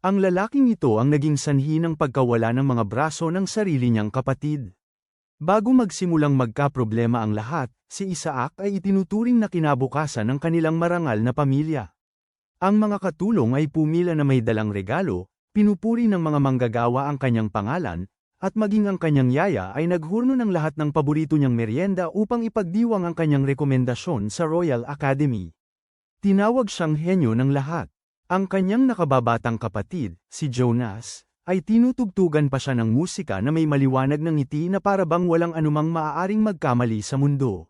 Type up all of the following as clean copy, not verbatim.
Ang lalaking ito ang naging sanhi ng pagkawala ng mga braso ng sarili niyang kapatid. Bago magsimulang magkaproblema ang lahat, si Isaac ay itinuturing na kinabukasan ng kanilang marangal na pamilya. Ang mga katulong ay pumila na may dalang regalo, pinupuri ng mga manggagawa ang kanyang pangalan, at maging ang kanyang yaya ay naghurno ng lahat ng paborito niyang merienda upang ipagdiwang ang kanyang rekomendasyon sa Royal Academy. Tinawag siyang henyo ng lahat. Ang kanyang nakababatang kapatid, si Jonas, ay tinutugtugan pa siya ng musika na may maliwanag ng ngiti na para bang walang anumang maaaring magkamali sa mundo.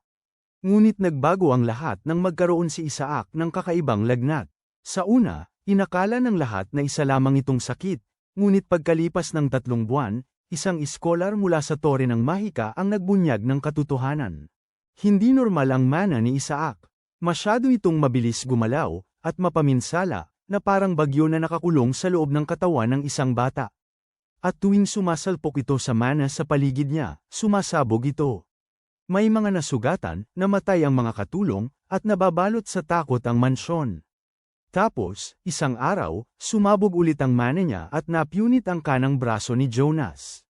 Ngunit nagbago ang lahat nang magkaroon si Isaac ng kakaibang lagnat. Sa una, inakala ng lahat na isa lamang itong sakit, ngunit pagkalipas ng 3 buwan, isang iskolar mula sa Tore ng Mahika ang nagbunyag ng katotohanan. Hindi normal ang mana ni Isaac. Masyado itong mabilis gumalaw, at mapaminsala, na parang bagyo na nakakulong sa loob ng katawan ng isang bata. At tuwing sumasalpok ito sa mana sa paligid niya, sumasabog ito. May mga nasugatan, namatay ang mga katulong, at nababalot sa takot ang mansyon. Tapos, isang araw, sumabog ulit ang mana niya at napunit ang kanang braso ni Jonas.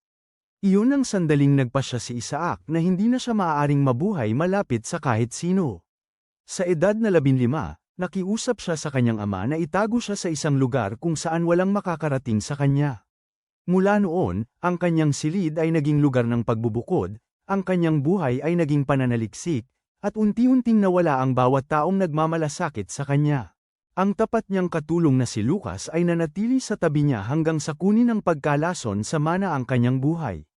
Iyon ang sandaling nagpasya si Isaac na hindi na siya maaaring mabuhay malapit sa kahit sino. Sa edad na 15, nakiusap siya sa kanyang ama na itago siya sa isang lugar kung saan walang makakarating sa kanya. Mula noon, ang kanyang silid ay naging lugar ng pagbubukod, ang kanyang buhay ay naging pananaliksik, at unti-unting nawala ang bawat taong nagmamalasakit sa kanya. Ang tapat niyang katulong na si Lucas ay nanatili sa tabi niya hanggang sa kunin ng pagkalason sa mana ang kanyang buhay.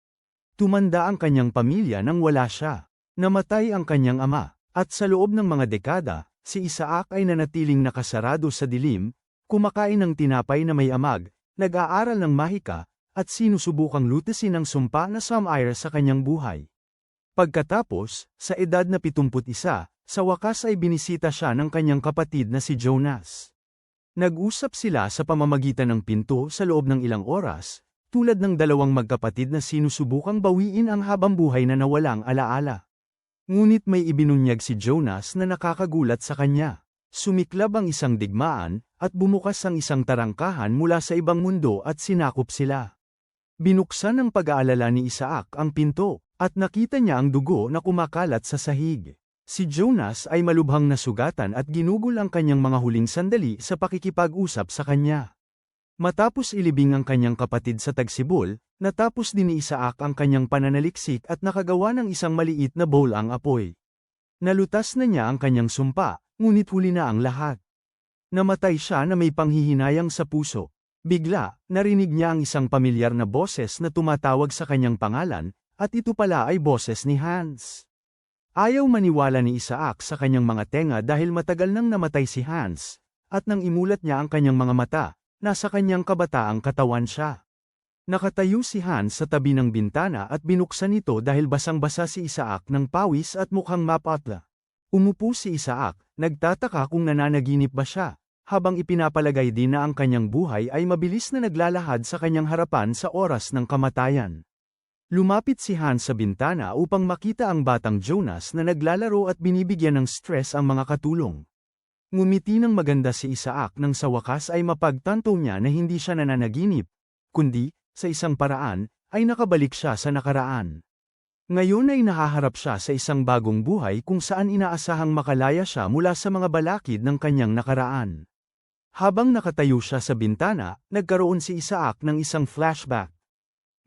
Tumanda ang kanyang pamilya nang wala siya. Namatay ang kanyang ama, at sa loob ng mga dekada, si Isaac ay nanatiling nakasarado sa dilim, kumakain ng tinapay na may amag, nag-aaral ng mahika, at sinusubukang lutasin ang sumpa na sumire sa kanyang buhay. Pagkatapos, sa edad na 71, sa wakas ay binisita siya ng kanyang kapatid na si Jonas. Nag-usap sila sa pamamagitan ng pinto sa loob ng ilang oras, tulad ng dalawang magkapatid na sinusubukang bawiin ang habambuhay na nawalang alaala. Ngunit may ibinunyag si Jonas na nakakagulat sa kanya. Sumiklab ang isang digmaan, at bumukas ang isang tarangkahan mula sa ibang mundo at sinakop sila. Binuksan ng pag-aalala ni Isaac ang pinto, at nakita niya ang dugo na kumakalat sa sahig. Si Jonas ay malubhang nasugatan at ginugol ang kanyang mga huling sandali sa pakikipag-usap sa kanya. Matapos ilibing ang kanyang kapatid sa tagsibol, natapos din ni Isaac ang kanyang pananaliksik at nakagawa ng isang maliit na bowl ang apoy. Nalutas na niya ang kanyang sumpa, ngunit huli na ang lahat. Namatay siya na may panghihinayang sa puso. Bigla, narinig niya ang isang pamilyar na boses na tumatawag sa kanyang pangalan, at ito pala ay boses ni Hans. Ayaw maniwala ni Isaac sa kanyang mga tenga dahil matagal nang namatay si Hans, at nang imulat niya ang kanyang mga mata, nasa kanyang kabataang katawan siya. Nakatayo si Hans sa tabi ng bintana at binuksan ito dahil basang-basa si Isaac ng pawis at mukhang mapatla. Umupo si Isaac, nagtataka kung nananaginip ba siya, habang ipinapalagay din na ang kanyang buhay ay mabilis na naglalahad sa kanyang harapan sa oras ng kamatayan. Lumapit si Hans sa bintana upang makita ang batang Jonas na naglalaro at binibigyan ng stress ang mga katulong. Ngumiti ng maganda si Isaac nang sa wakas ay mapagtanto niya na hindi siya nananaginip, kundi, sa isang paraan, ay nakabalik siya sa nakaraan. Ngayon ay nahaharap siya sa isang bagong buhay kung saan inaasahang makalaya siya mula sa mga balakid ng kanyang nakaraan. Habang nakatayo siya sa bintana, nagkaroon si Isaac ng isang flashback.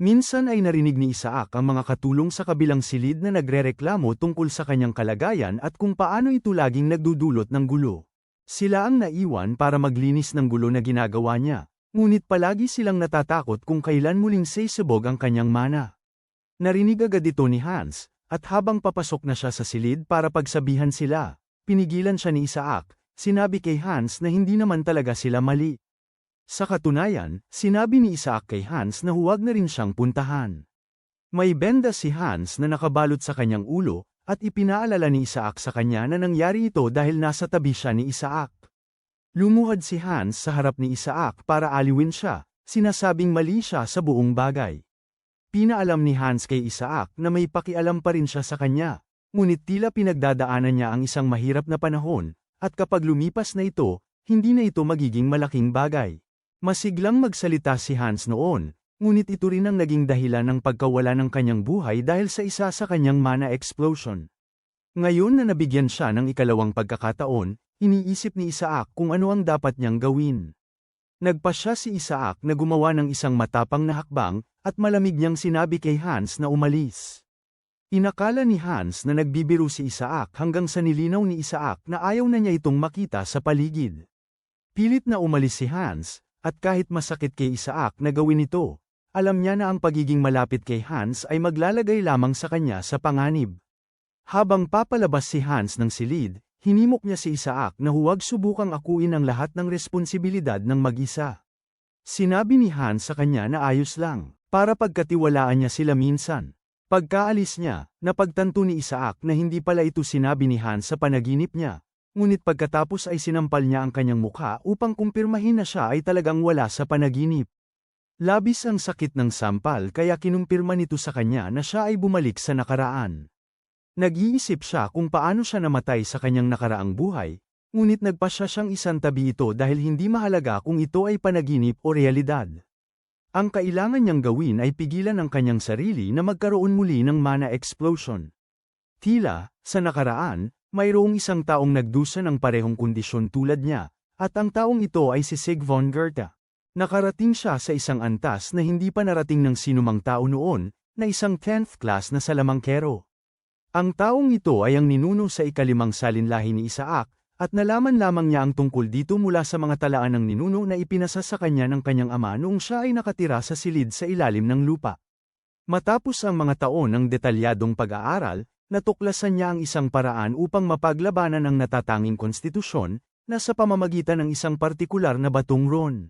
Minsan ay narinig ni Isaac ang mga katulong sa kabilang silid na nagrereklamo tungkol sa kanyang kalagayan at kung paano ito laging nagdudulot ng gulo. Sila ang naiwan para maglinis ng gulo na ginagawa niya, ngunit palagi silang natatakot kung kailan muling sisibog ang kanyang mana. Narinig agad ito ni Hans, at habang papasok na siya sa silid para pagsabihan sila, pinigilan siya ni Isaac, sinabi kay Hans na hindi naman talaga sila mali. Sa katunayan, sinabi ni Isaac kay Hans na huwag na rin siyang puntahan. May benda si Hans na nakabalot sa kanyang ulo, at ipinaalala ni Isaac sa kanya na nangyari ito dahil nasa tabi siya ni Isaac. Lumuhad si Hans sa harap ni Isaac para aliwin siya, sinasabing mali siya sa buong bagay. Pinaalam ni Hans kay Isaac na may pakialam pa rin siya sa kanya, ngunit tila pinagdadaanan niya ang isang mahirap na panahon, at kapag lumipas na ito, hindi na ito magiging malaking bagay. Masiglang magsalita si Hans noon, ngunit ito rin ang naging dahilan ng pagkawala ng kanyang buhay dahil sa isa sa kanyang mana explosion. Ngayon na nabigyan siya ng ikalawang pagkakataon, iniisip ni Isaac kung ano ang dapat niyang gawin. Nagpasya si Isaac na gumawa ng isang matapang na hakbang, at malamig niyang sinabi kay Hans na umalis. Inakala ni Hans na nagbibiro si Isaac hanggang sa nilinaw ni Isaac na ayaw na niya itong makita sa paligid. Pilit na umalis si Hans, at kahit masakit kay Isaac na gawin ito, alam niya na ang pagiging malapit kay Hans ay maglalagay lamang sa kanya sa panganib. Habang papalabas si Hans ng silid, hinimok niya si Isaac na huwag subukang akuin ang lahat ng responsibilidad ng mag-isa. Sinabi ni Hans sa kanya na ayos lang, para pagkatiwalaan niya sila minsan. Pagkaalis niya, napagtanto ni Isaac na hindi pala ito sinabi ni Hans sa panaginip niya, ngunit pagkatapos ay sinampal niya ang kanyang mukha upang kumpirmahin na siya ay talagang wala sa panaginip. Labis ang sakit ng sampal kaya kinumpirma nito sa kanya na siya ay bumalik sa nakaraan. Nag-iisip siya kung paano siya namatay sa kanyang nakaraang buhay, ngunit nagpasya siyang isantabi ito dahil hindi mahalaga kung ito ay panaginip o realidad. Ang kailangan niyang gawin ay pigilan ang kanyang sarili na magkaroon muli ng mana explosion. Tila, sa nakaraan, mayroong isang taong nagdusa ng parehong kondisyon tulad niya, at ang taong ito ay si Sig von Goethe. Nakarating siya sa isang antas na hindi pa narating ng sinumang tao noon, na isang 10th class na salamangkero. Ang taong ito ay ang ninuno sa ikalimang salinlahi ni Isaac, at nalaman lamang niya ang tungkol dito mula sa mga talaan ng ninuno na ipinasa sa kanya ng kanyang ama noong siya ay nakatira sa silid sa ilalim ng lupa. Matapos ang mga taon ng detalyadong pag-aaral, natuklasan niya ang isang paraan upang mapaglabanan ang natatanging konstitusyon, na sa pamamagitan ng isang partikular na batong ron.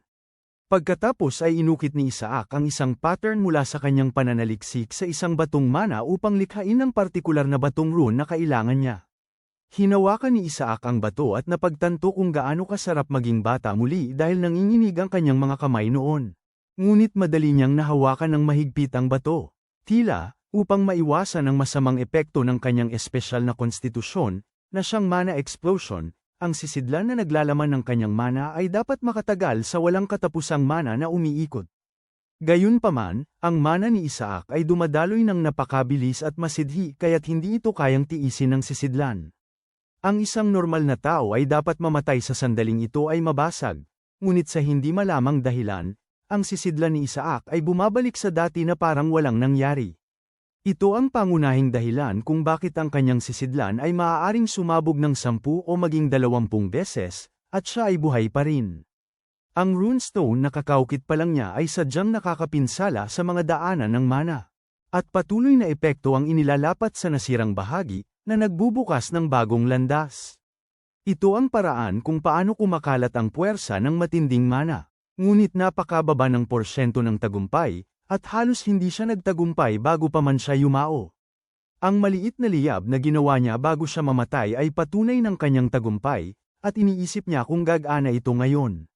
Pagkatapos ay inukit ni Isaac ang isang pattern mula sa kanyang pananaliksik sa isang batong mana upang likhain ang partikular na batong rune na kailangan niya. Hinawakan ni Isaac ang bato at napagtanto kung gaano kasarap maging bata muli dahil nanginginig ang kanyang mga kamay noon. Ngunit madali niyang nahawakan ng mahigpit ang bato. Tila, upang maiwasan ang masamang epekto ng kanyang espesyal na konstitusyon, na siyang mana explosion, ang sisidlan na naglalaman ng kanyang mana ay dapat makatagal sa walang katapusang mana na umiikot. Gayunpaman, ang mana ni Isaac ay dumadaloy ng napakabilis at masidhi kaya't hindi ito kayang tiisin ng sisidlan. Ang isang normal na tao ay dapat mamatay sa sandaling ito ay mabasag, ngunit sa hindi malamang dahilan, ang sisidlan ni Isaac ay bumabalik sa dati na parang walang nangyari. Ito ang pangunahing dahilan kung bakit ang kanyang sisidlan ay maaaring sumabog ng 10 o maging 20 beses, at siya ay buhay pa rin. Ang runestone na kakaukit pa lang niya ay sadyang nakakapinsala sa mga daanan ng mana. At patuloy na epekto ang inilalapat sa nasirang bahagi, na nagbubukas ng bagong landas. Ito ang paraan kung paano kumakalat ang puwersa ng matinding mana. Ngunit napakababa ng porsyento ng tagumpay, at halos hindi siya nagtagumpay bago pa man siya yumao. Ang maliit na liyab na ginawa niya bago siya mamatay ay patunay ng kanyang tagumpay, at iniisip niya kung gagana ito ngayon.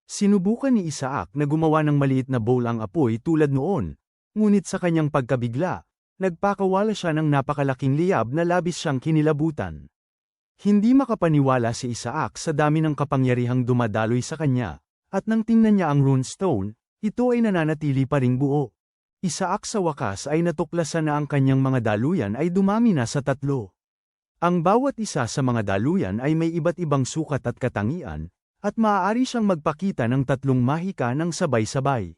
Sinubukan ni Isaac na gumawa ng maliit na bowl ang apoy tulad noon, ngunit sa kanyang pagkabigla, nagpakawala siya ng napakalaking liyab na labis siyang kinilabutan. Hindi makapaniwala si Isaac sa dami ng kapangyarihang dumadaloy sa kanya, at nang tingnan niya ang runestone, ito ay nananatili pa ring buo. Isaac sa wakas ay natuklasan na ang kanyang mga daluyan ay dumami na sa 3. Ang bawat isa sa mga daluyan ay may iba't ibang sukat at katangian, at maaari siyang magpakita ng 3 mahika ng sabay-sabay.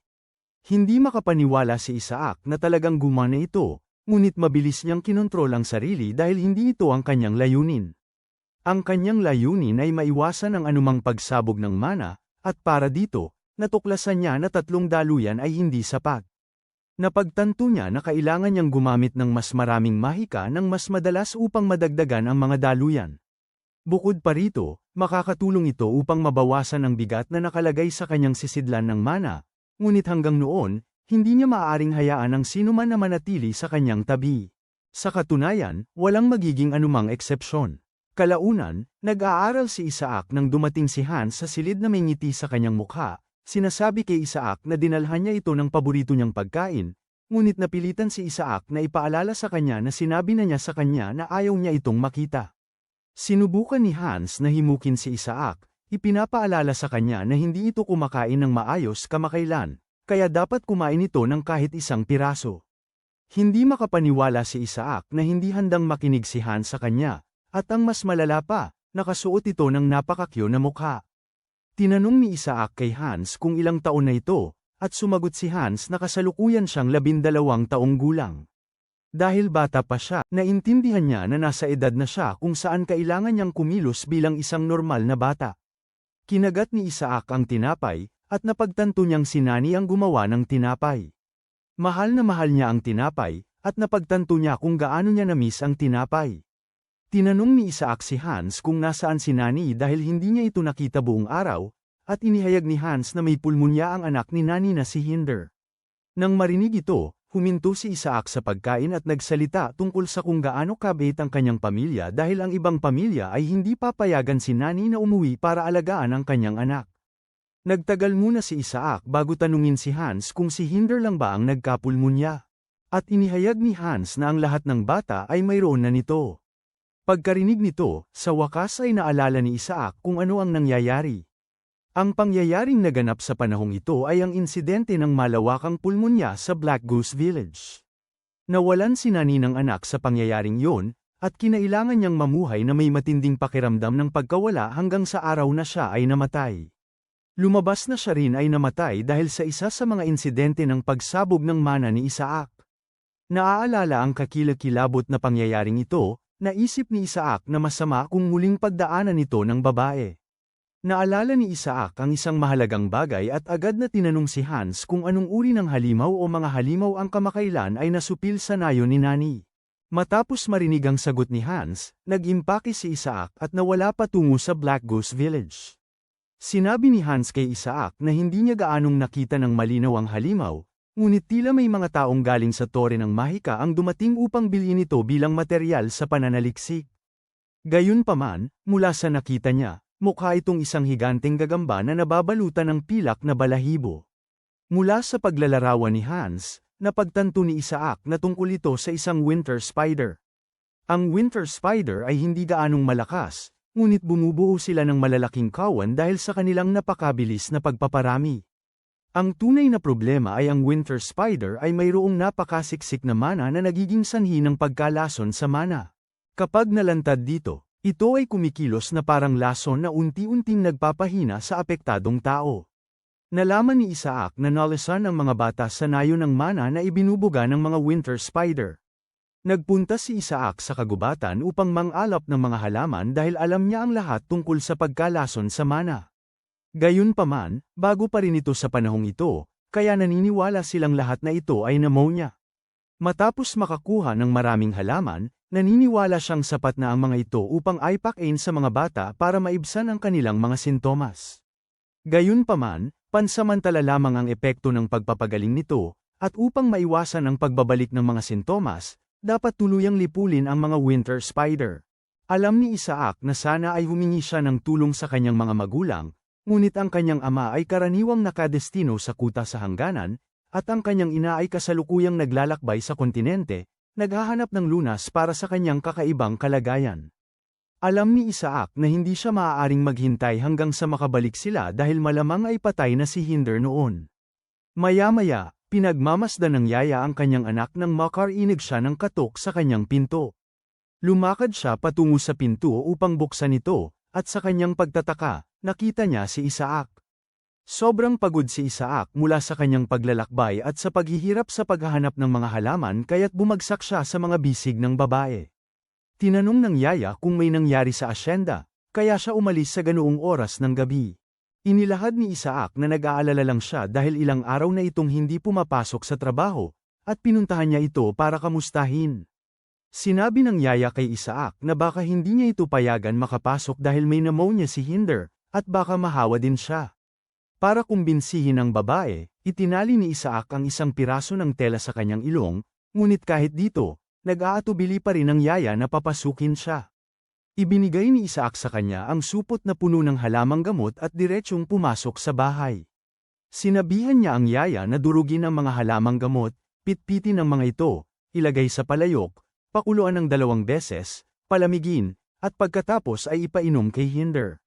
Hindi makapaniwala si Isaac na talagang gumana ito, ngunit mabilis niyang kinontrol ang sarili dahil hindi ito ang kanyang layunin. Ang kanyang layunin ay maiwasan ang anumang pagsabog ng mana, at para dito, natuklasan niya na 3 daluyan ay hindi sapat. Napagtanto niya na kailangan niyang gumamit ng mas maraming mahika ng mas madalas upang madagdagan ang mga daluyan. Bukod pa rito, makakatulong ito upang mabawasan ang bigat na nakalagay sa kanyang sisidlan ng mana, ngunit hanggang noon, hindi niya maaaring hayaan ang sinuman na manatili sa kanyang tabi. Sa katunayan, walang magiging anumang eksepsyon. Kalaunan, nag-aaral si Isaac nang dumating si Hans sa silid na may ngiti sa kanyang mukha. Sinasabi kay Isaac na dinalhan niya ito ng paborito niyang pagkain, ngunit napilitan si Isaac na ipaalala sa kanya na sinabi na niya sa kanya na ayaw niya itong makita. Sinubukan ni Hans na himukin si Isaac, ipinapaalala sa kanya na hindi ito kumakain ng maayos kamakailan, kaya dapat kumain ito ng kahit isang piraso. Hindi makapaniwala si Isaac na hindi handang makinig si Hans sa kanya, at ang mas malala pa, nakasuot ito ng napakakyo na mukha. Tinanong ni Isaac kay Hans kung ilang taon na ito, at sumagot si Hans na kasalukuyan siyang 12 taong gulang. Dahil bata pa siya, naintindihan niya na nasa edad na siya kung saan kailangan niyang kumilos bilang isang normal na bata. Kinagat ni Isaac ang tinapay, at napagtanto niyang si Nani ang gumawa ng tinapay. Mahal niya ang tinapay, at napagtanto niya kung gaano niya na-miss ang tinapay. Tinanong ni Isaac si Hans kung nasaan si Nani dahil hindi niya ito nakita buong araw, at inihayag ni Hans na may pulmonya ang anak ni Nani na si Hinder. Nang marinig ito, huminto si Isaac sa pagkain at nagsalita tungkol sa kung gaano kabait ang kanyang pamilya dahil ang ibang pamilya ay hindi papayagan si Nani na umuwi para alagaan ang kanyang anak. Nagtagal muna si Isaac bago tanungin si Hans kung si Hinder lang ba ang nagkapulmonya. At inihayag ni Hans na ang lahat ng bata ay mayroon na nito. Pagkarinig nito, sa wakas ay naalala ni Isaac kung ano ang nangyayari. Ang pangyayaring naganap sa panahong ito ay ang insidente ng malawakang pulmonya sa Black Goose Village. Nawalan si Nani ng anak sa pangyayaring yon, at kinailangan niyang mamuhay na may matinding pakiramdam ng pagkawala hanggang sa araw na siya ay namatay. Lumabas na siya rin ay namatay dahil sa isa sa mga insidente ng pagsabog ng mana ni Isaac. Naaalala ang kakilakilabot na pangyayaring ito, naisip ni Isaac na masama kung muling pagdaanan ito ng babae. Naalala ni Isaac ang isang mahalagang bagay at agad na tinanong si Hans kung anong uri ng halimaw o mga halimaw ang kamakailan ay nasupil sa nayo ni Nani. Matapos marinig ang sagot ni Hans, nag-impake si Isaac at nawala patungo sa Black Goose Village. Sinabi ni Hans kay Isaac na hindi niya gaanong nakita ng malinaw ang halimaw, ngunit tila may mga taong galing sa tore ng Mahika ang dumating upang bilhin ito bilang materyal sa pananaliksik. Gayunpaman, mula sa nakita niya, mukha itong isang higanteng gagamba na nababalutan ng pilak na balahibo. Mula sa paglalarawan ni Hans, napagtanto ni Isaac na tungkol ito sa isang winter spider. Ang winter spider ay hindi gaanong malakas, ngunit bumubuo sila ng malalaking kawan dahil sa kanilang napakabilis na pagpaparami. Ang tunay na problema ay ang winter spider ay mayroong napakasiksik na mana na nagiging sanhi ng pagkalason sa mana. Kapag nalantad dito, ito ay kumikilos na parang lason na unti-unting nagpapahina sa apektadong tao. Nalaman ni Isaac na nalasan ang mga bata sa nayo ng mana na ibinubuga ng mga winter spider. Nagpunta si Isaac sa kagubatan upang mang-alap ng mga halaman dahil alam niya ang lahat tungkol sa pagkalason sa mana. Gayunpaman, bago pa rin ito sa panahong ito, kaya naniniwala silang lahat na ito ay pneumonia. Matapos makakuha ng maraming halaman, naniniwala siyang sapat na ang mga ito upang aipakin sa mga bata para maibsan ang kanilang mga sintomas. Gayunpaman, pansamantala lamang ang epekto ng pagpapagaling nito, at upang maiwasan ang pagbabalik ng mga sintomas, dapat tuluyang lipulin ang mga winter spider. Alam ni Isaac na sana ay humingi siya ng tulong sa kanyang mga magulang, ngunit ang kanyang ama ay karaniwang nakadestino sa kuta sa hangganan, at ang kanyang ina ay kasalukuyang naglalakbay sa kontinente, naghahanap ng lunas para sa kanyang kakaibang kalagayan. Alam ni Isaac na hindi siya maaaring maghintay hanggang sa makabalik sila dahil malamang ay patay na si Hinder noon. Maya-maya, pinagmamasdan ng yaya ang kanyang anak nang makarinig siya ng katok sa kanyang pinto. Lumakad siya patungo sa pinto upang buksan ito, at sa kanyang pagtataka, nakita niya si Isaac. Sobrang pagod si Isaac mula sa kanyang paglalakbay at sa paghihirap sa paghahanap ng mga halaman kaya't bumagsak siya sa mga bisig ng babae. Tinanong ng yaya kung may nangyari sa asyenda, kaya siya umalis sa ganoong oras ng gabi. Inilahad ni Isaac na nag-aalala lang siya dahil ilang araw na itong hindi pumapasok sa trabaho, at pinuntahan niya ito para kamustahin. Sinabi ng yaya kay Isaac na baka hindi niya ito payagan makapasok dahil may pneumonia si Hinder, at baka mahawa din siya. Para kumbinsihin ang babae, itinali ni Isaac ang isang piraso ng tela sa kanyang ilong, ngunit kahit dito, nag-aatubili pa rin ang yaya na papasukin siya. Ibinigay ni Isaac sa kanya ang supot na puno ng halamang gamot at diretsyong pumasok sa bahay. Sinabihan niya ang yaya na durugin ang mga halamang gamot, pitpitin ang mga ito, ilagay sa palayok, pakuluan ng 2 beses, palamigin, at pagkatapos ay ipainom kay Hinder.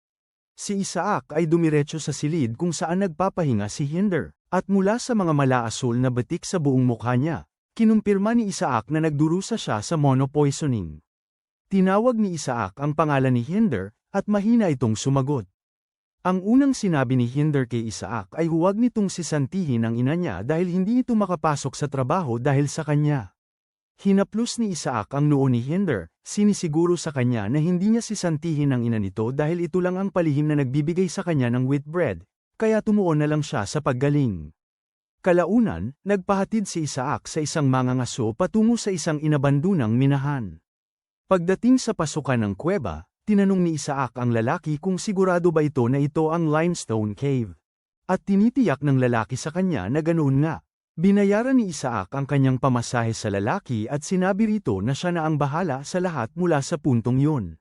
Si Isaac ay dumiretso sa silid kung saan nagpapahinga si Hinder, at mula sa mga malaasul na batik sa buong mukha niya, kinumpirma ni Isaac na nagdurusa siya sa mono-poisoning. Tinawag ni Isaac ang pangalan ni Hinder, at mahina itong sumagot. Ang unang sinabi ni Hinder kay Isaac ay huwag nitong sisantihin ang ina niya dahil hindi ito makapasok sa trabaho dahil sa kanya. Hinaplos ni Isaac ang noo ni Hinder, sinisiguro sa kanya na hindi niya sisantihin ang ina nito dahil ito lang ang palihim na nagbibigay sa kanya ng wheat bread, kaya tumuon na lang siya sa paggaling. Kalaunan, nagpahatid si Isaac sa isang mangangaso patungo sa isang inabandunang minahan. Pagdating sa pasukan ng kuweba, tinanong ni Isaac ang lalaki kung sigurado ba ito na ito ang limestone cave. At tinitiyak ng lalaki sa kanya na ganoon nga. Binayaran ni Isaac ang kanyang pamasahe sa lalaki at sinabi rito na siya na ang bahala sa lahat mula sa puntong yun.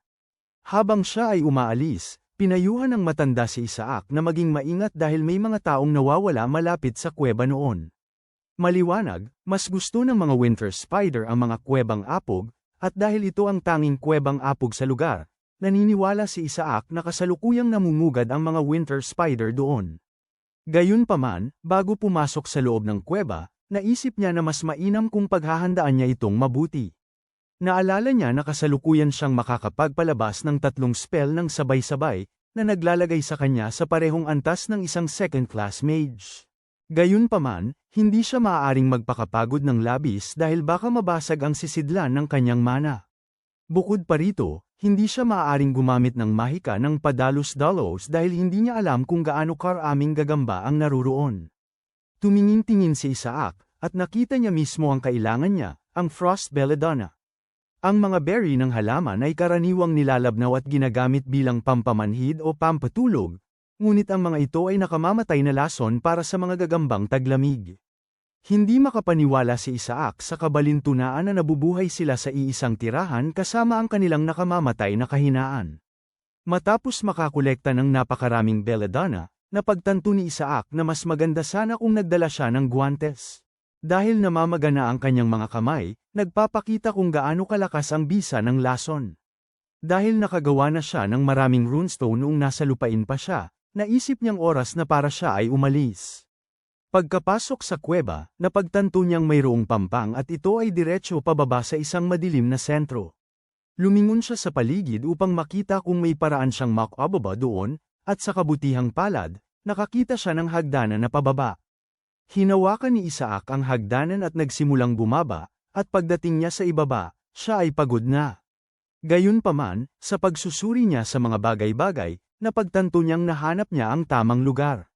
Habang siya ay umaalis, pinayuhan ng matanda si Isaac na maging maingat dahil may mga taong nawawala malapit sa kuweba noon. Maliwanag, mas gusto ng mga winter spider ang mga kuwebang apog, at dahil ito ang tanging kuwebang apog sa lugar, naniniwala si Isaac na kasalukuyang namumugad ang mga winter spider doon. Gayunpaman, bago pumasok sa loob ng kuweba, naisip niya na mas mainam kung paghahandaan niya itong mabuti. Naalala niya na kasalukuyan siyang makakapagpalabas ng 3 spell ng sabay-sabay, na naglalagay sa kanya sa parehong antas ng isang second-class mage. Gayunpaman, hindi siya maaaring magpakapagod ng labis dahil baka mabasag ang sisidlan ng kanyang mana. Bukod pa rito, hindi siya maaaring gumamit ng mahika ng padalos-dalos dahil hindi niya alam kung gaano karaming gagamba ang naruroon. Tumingin-tingin si Isaac, at nakita niya mismo ang kailangan niya, ang frost belladonna. Ang mga berry ng halaman ay karaniwang nilalabnaw at ginagamit bilang pampamanhid o pampatulog, ngunit ang mga ito ay nakamamatay na lason para sa mga gagambang taglamig. Hindi makapaniwala si Isaac sa kabalintunaan na nabubuhay sila sa iisang tirahan kasama ang kanilang nakamamatay na kahinaan. Matapos makakolekta ng napakaraming belladonna, napagtanto ni Isaac na mas maganda sana kung nagdala siya ng guantes. Dahil namamagana ang kanyang mga kamay, nagpapakita kung gaano kalakas ang bisa ng lason. Dahil nakagawa na siya ng maraming runestone noong nasa lupain pa siya, naisip niyang oras na para siya ay umalis. Pagkapasok sa kuweba, napagtanto niyang mayroong pampang at ito ay diretso pababa sa isang madilim na sentro. Lumingon siya sa paligid upang makita kung may paraan siyang makababa doon, at sa kabutihang palad, nakakita siya ng hagdanan na pababa. Hinawakan ni Isaac ang hagdanan at nagsimulang bumaba, at pagdating niya sa ibaba, siya ay pagod na. Gayunpaman, sa pagsusuri niya sa mga bagay-bagay, napagtanto niyang nahanap niya ang tamang lugar.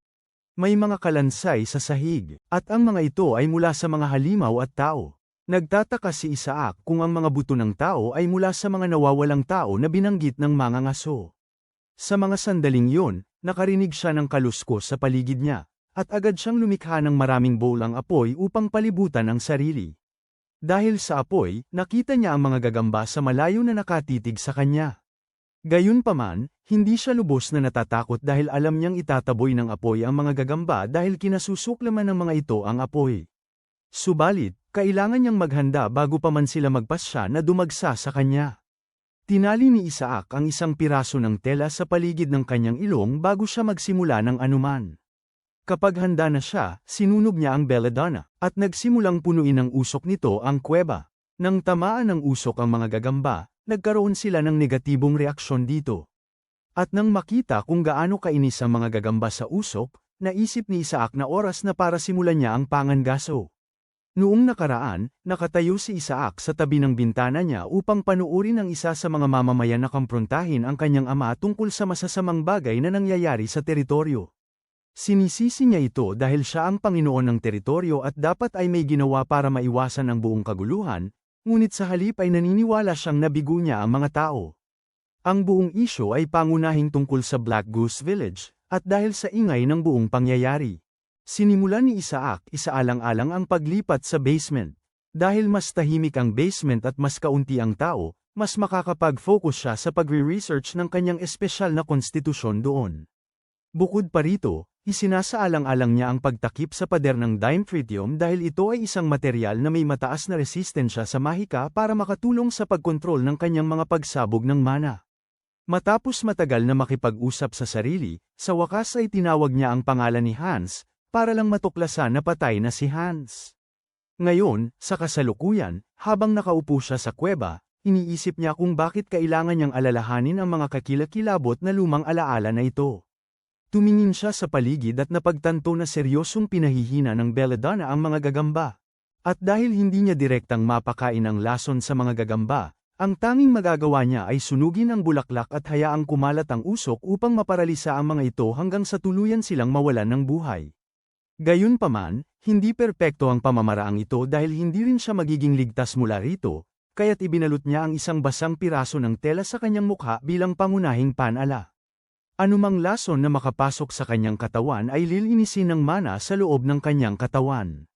May mga kalansay sa sahig, at ang mga ito ay mula sa mga halimaw at tao. Nagtataka si Isaac kung ang mga buto ng tao ay mula sa mga nawawalang tao na binanggit ng mga ngaso. Sa mga sandaling yun, nakarinig siya ng kaluskos sa paligid niya, at agad siyang lumikha ng maraming bolang apoy upang palibutan ang sarili. Dahil sa apoy, nakita niya ang mga gagamba sa malayo na nakatitig sa kanya. Gayunpaman, hindi siya lubos na natatakot dahil alam niyang itataboy ng apoy ang mga gagamba dahil kinasusuklaman ng mga ito ang apoy. Subalit, kailangan niyang maghanda bago pa man sila magpasya na dumagsa sa kanya. Tinali ni Isaac ang isang piraso ng tela sa paligid ng kanyang ilong bago siya magsimula ng anuman. Kapag handa na siya, sinunog niya ang belladonna, at nagsimulang punuin ng usok nito ang kuweba. Nang tamaan ng usok ang mga gagamba, nagkaroon sila ng negatibong reaksyon dito. At nang makita kung gaano kainis ang mga gagamba sa usok, naisip ni Isaac na oras na para simulan niya ang pangangaso. Noong nakaraan, nakatayo si Isaac sa tabi ng bintana niya upang panuurin ang isa sa mga mamamayan na kamprontahin ang kanyang ama tungkol sa masasamang bagay na nangyayari sa teritoryo. Sinisisi niya ito dahil siya ang Panginoon ng teritoryo at dapat ay may ginawa para maiwasan ang buong kaguluhan, ngunit sa halip ay naniniwala siyang nabigo niya ang mga tao. Ang buong isyu ay pangunahing tungkol sa Black Goose Village, at dahil sa ingay ng buong pangyayari, sinimulan ni Isaac isaalang-alang ang paglipat sa basement. Dahil mas tahimik ang basement at mas kaunti ang tao, mas makakapag-focus siya sa pagre-research ng kanyang espesyal na konstitusyon doon. Bukod pa rito, isinasaalang-alang niya ang pagtakip sa pader ng Dimetritium dahil ito ay isang material na may mataas na resistensya sa mahika para makatulong sa pagkontrol ng kanyang mga pagsabog ng mana. Matapos matagal na makipag-usap sa sarili, sa wakas ay tinawag niya ang pangalan ni Hans, para lang matuklasan na patay na si Hans. Ngayon, sa kasalukuyan, habang nakaupo siya sa kuweba, iniisip niya kung bakit kailangan niyang alalahanin ang mga kakilakilabot na lumang alaala na ito. Tumingin siya sa paligid at napagtanto na seryosong pinahihina ng belladonna ang mga gagamba. At dahil hindi niya direktang mapakain ang lason sa mga gagamba, ang tanging magagawa niya ay sunugin ang bulaklak at hayaang kumalat ang usok upang maparalisa ang mga ito hanggang sa tuluyan silang mawalan ng buhay. Gayunpaman, hindi perpekto ang pamamaraang ito dahil hindi rin siya magiging ligtas mula rito, kaya't ibinalot niya ang isang basang piraso ng tela sa kanyang mukha bilang pangunahing panala. Anumang lason na makapasok sa kanyang katawan ay lilinisin ng mana sa loob ng kanyang katawan.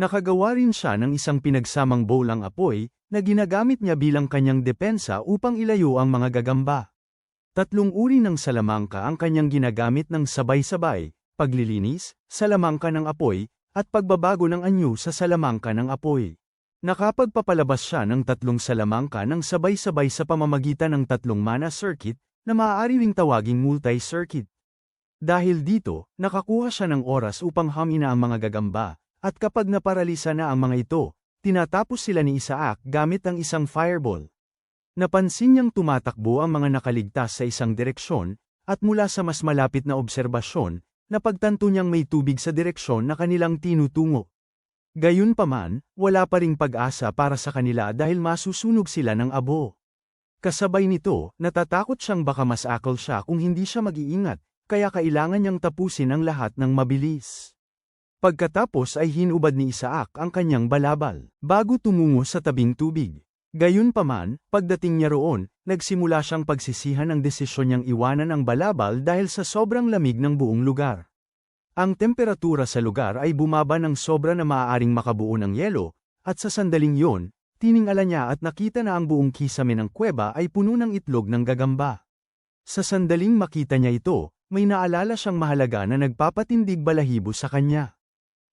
Nakagawa rin siya ng isang pinagsamang bowlang apoy, na ginagamit niya bilang kanyang depensa upang ilayo ang mga gagamba. 3 uri ng salamangka ang kanyang ginagamit ng sabay-sabay, paglilinis, salamangka ng apoy, at pagbabago ng anyo sa salamangka ng apoy. Nakapagpapalabas siya ng 3 salamangka ng sabay-sabay sa pamamagitan ng 3 mana circuit, na maaari ring tawaging multi-circuit. Dahil dito, nakakuha siya ng oras upang hamina ang mga gagamba, at kapag naparalisa na ang mga ito, tinatapos sila ni Isaac gamit ang isang fireball. Napansin niyang tumatakbo ang mga nakaligtas sa isang direksyon, at mula sa mas malapit na obserbasyon, napagtanto niyang may tubig sa direksyon na kanilang tinutungo. Gayunpaman, wala pa ring pag-asa para sa kanila dahil masusunog sila ng abo. Kasabay nito, natatakot siyang baka masakal siya kung hindi siya mag-iingat, kaya kailangan niyang tapusin ang lahat ng mabilis. Pagkatapos ay hinubad ni Isaac ang kanyang balabal, bago tumungo sa tabing tubig. Gayunpaman, pagdating niya roon, nagsimula siyang pagsisihan ng desisyon niyang iwanan ang balabal dahil sa sobrang lamig ng buong lugar. Ang temperatura sa lugar ay bumaba ng sobra na maaaring makabuo ng yelo, at sa sandaling yon, tiningala niya at nakita na ang buong kisame ng kuweba ay puno ng itlog ng gagamba. Sa sandaling makita niya ito, may naalala siyang mahalaga na nagpapatindig balahibo sa kanya.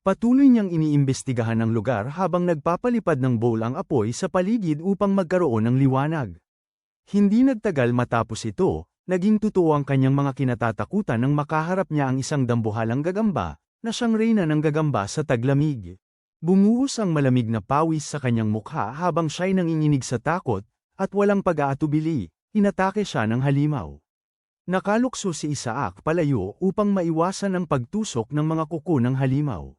Patuloy niyang iniimbestigahan ang lugar habang nagpapalipad ng bowl ang apoy sa paligid upang magkaroon ng liwanag. Hindi nagtagal matapos ito, naging totoo ang kanyang mga kinatatakutan nang makaharap niya ang isang dambuhalang gagamba, na siyang reyna ng gagamba sa taglamig. Bumuhos ang malamig na pawis sa kanyang mukha habang siya'y nanginginig sa takot, at walang pag-aatubili, inatake siya ng halimaw. Nakalukso si Isaac palayo upang maiwasan ang pagtusok ng mga kuko ng halimaw.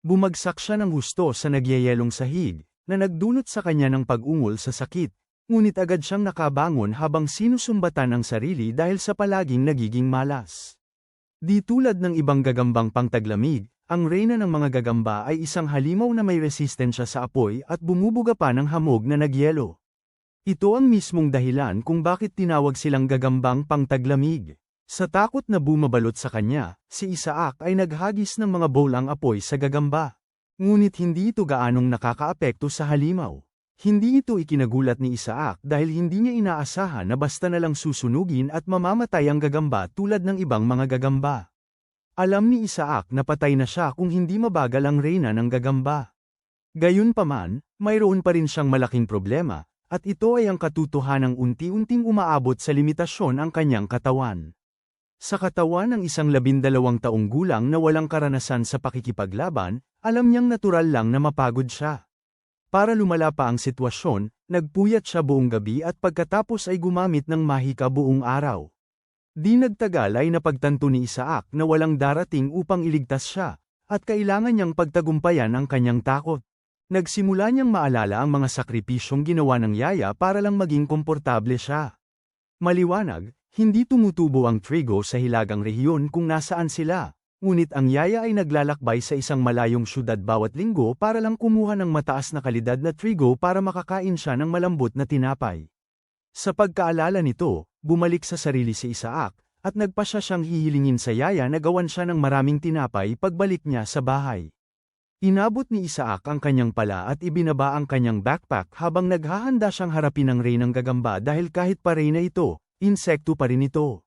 Bumagsak siya ng husto sa nagyayelong sahig, na nagdulot sa kanya ng pag-ungol sa sakit, ngunit agad siyang nakabangon habang sinusumbatan ang sarili dahil sa palaging nagiging malas. Di tulad ng ibang gagambang pangtaglamig, ang reyna ng mga gagamba ay isang halimaw na may resistensya sa apoy at bumubuga pa ng hamog na nagyelo. Ito ang mismong dahilan kung bakit tinawag silang gagambang pangtaglamig. Sa takot na bumabalot sa kanya, si Isaac ay naghagis ng mga bowlang apoy sa gagamba. Ngunit hindi ito gaanong nakakaapekto sa halimaw. Hindi ito ikinagulat ni Isaac dahil hindi niya inaasahan na basta na lang susunugin at mamamatay ang gagamba tulad ng ibang mga gagamba. Alam ni Isaac na patay na siya kung hindi mabagal ang reyna ng gagamba. Gayunpaman, mayroon pa rin siyang malaking problema, at ito ay ang katotohanang unti-unting umaabot sa limitasyon ang kanyang katawan. Sa katawan ng isang 12 taong gulang na walang karanasan sa pakikipaglaban, alam niyang natural lang na mapagod siya. Para lumala pa ang sitwasyon, nagpuyat siya buong gabi at pagkatapos ay gumamit ng mahika buong araw. Di nagtagal ay napagtanto ni Isaac na walang darating upang iligtas siya, at kailangan niyang pagtagumpayan ang kanyang takot. Nagsimula niyang maalala ang mga sakripisyong ginawa ng yaya para lang maging komportable siya. Maliwanag, hindi tumutubo ang trigo sa hilagang rehiyon kung nasaan sila, ngunit ang yaya ay naglalakbay sa isang malayong syudad bawat linggo para lang kumuha ng mataas na kalidad na trigo para makakain siya ng malambot na tinapay. Sa pagkaalala nito, bumalik sa sarili si Isaac, at nagpasya siyang hihilingin sa yaya na gawan siya ng maraming tinapay pagbalik niya sa bahay. Inabot ni Isaac ang kanyang pala at ibinaba ang kanyang backpack habang naghahanda siyang harapin ang reynang gagamba dahil kahit pa reyna ito, insekto pa rin ito.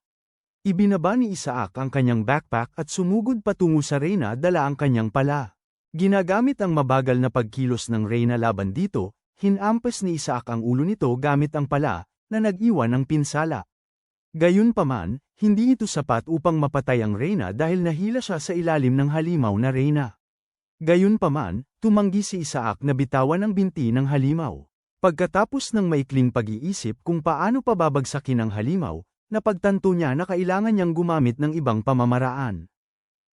Ibinaba ni Isaac ang kanyang backpack at sumugod patungo sa reyna dala ang kanyang pala. Ginagamit ang mabagal na pagkilos ng reyna laban dito, hinampas ni Isaac ang ulo nito gamit ang pala, na nag-iwan ng pinsala. Gayunpaman, hindi ito sapat upang mapatay ang reyna dahil nahila siya sa ilalim ng halimaw na reyna. Gayunpaman, tumanggi si Isaac na bitawan ang binti ng halimaw. Pagkatapos ng maikling pag-iisip kung paano pababagsakin ang halimaw, napagtanto niya na kailangan niyang gumamit ng ibang pamamaraan.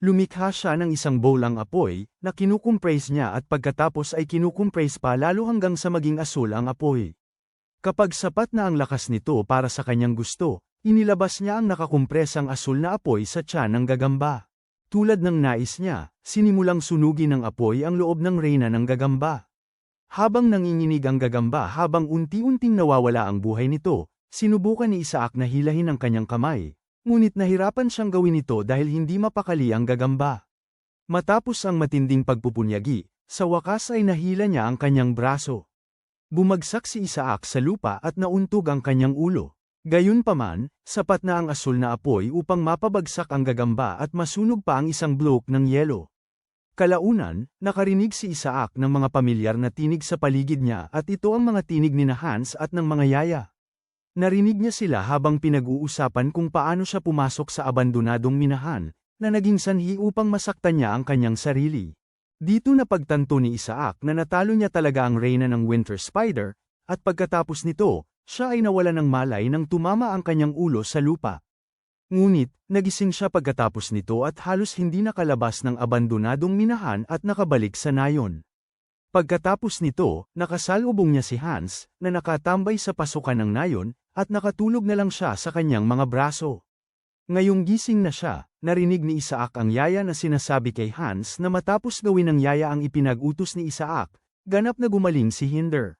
Lumikha siya ng isang bowl ang apoy, na kinukumpress niya at pagkatapos ay kinukumpress pa lalo hanggang sa maging asul ang apoy. Kapag sapat na ang lakas nito para sa kanyang gusto, inilabas niya ang nakakumpresang asul na apoy sa tiyan ng gagamba. Tulad ng nais niya, sinimulang sunugin ng apoy ang loob ng reyna ng gagamba. Habang nanginginig ang gagamba habang unti-unting nawawala ang buhay nito, sinubukan ni Isaac na hilahin ang kanyang kamay, ngunit nahirapan siyang gawin ito dahil hindi mapakali ang gagamba. Matapos ang matinding pagpupunyagi, sa wakas ay nahila niya ang kanyang braso. Bumagsak si Isaac sa lupa at nauntog ang kanyang ulo. Gayunpaman, sapat na ang asul na apoy upang mapabagsak ang gagamba at masunog pa ang isang blok ng yelo. Kalaunan, nakarinig si Isaac ng mga pamilyar na tinig sa paligid niya at ito ang mga tinig ni Hans at ng mga yaya. Narinig niya sila habang pinag-uusapan kung paano siya pumasok sa abandonadong minahan, na naging sanhi upang masaktan niya ang kanyang sarili. Dito napagtanto ni Isaac na natalo niya talaga ang reyna ng Winter Spider, at pagkatapos nito, siya ay nawala ng malay nang tumama ang kanyang ulo sa lupa. Ngunit, nagising siya pagkatapos nito at halos hindi nakalabas ng abandonadong minahan at nakabalik sa nayon. Pagkatapos nito, nakasalubong niya si Hans, na nakatambay sa pasukan ng nayon, at nakatulog na lang siya sa kanyang mga braso. Ngayong gising na siya, narinig ni Isaac ang yaya na sinasabi kay Hans na matapos gawin ng yaya ang ipinag-utos ni Isaac, ganap na gumaling si Hinder.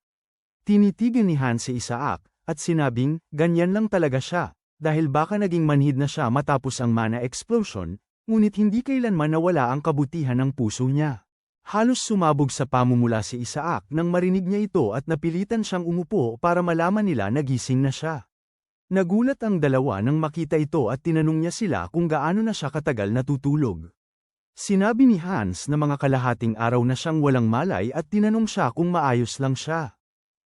Tinitigan ni Hans si Isaac, at sinabing, ganyan lang talaga siya, dahil baka naging manhid na siya matapos ang mana explosion, ngunit hindi kailanman nawala ang kabutihan ng puso niya. Halos sumabog sa pamumula si Isaac nang marinig niya ito at napilitan siyang umupo para malaman nila na gising na siya. Nagulat ang dalawa nang makita ito at tinanong niya sila kung gaano na siya katagal natutulog. Sinabi ni Hans na mga kalahating araw na siyang walang malay at tinanong siya kung maayos lang siya.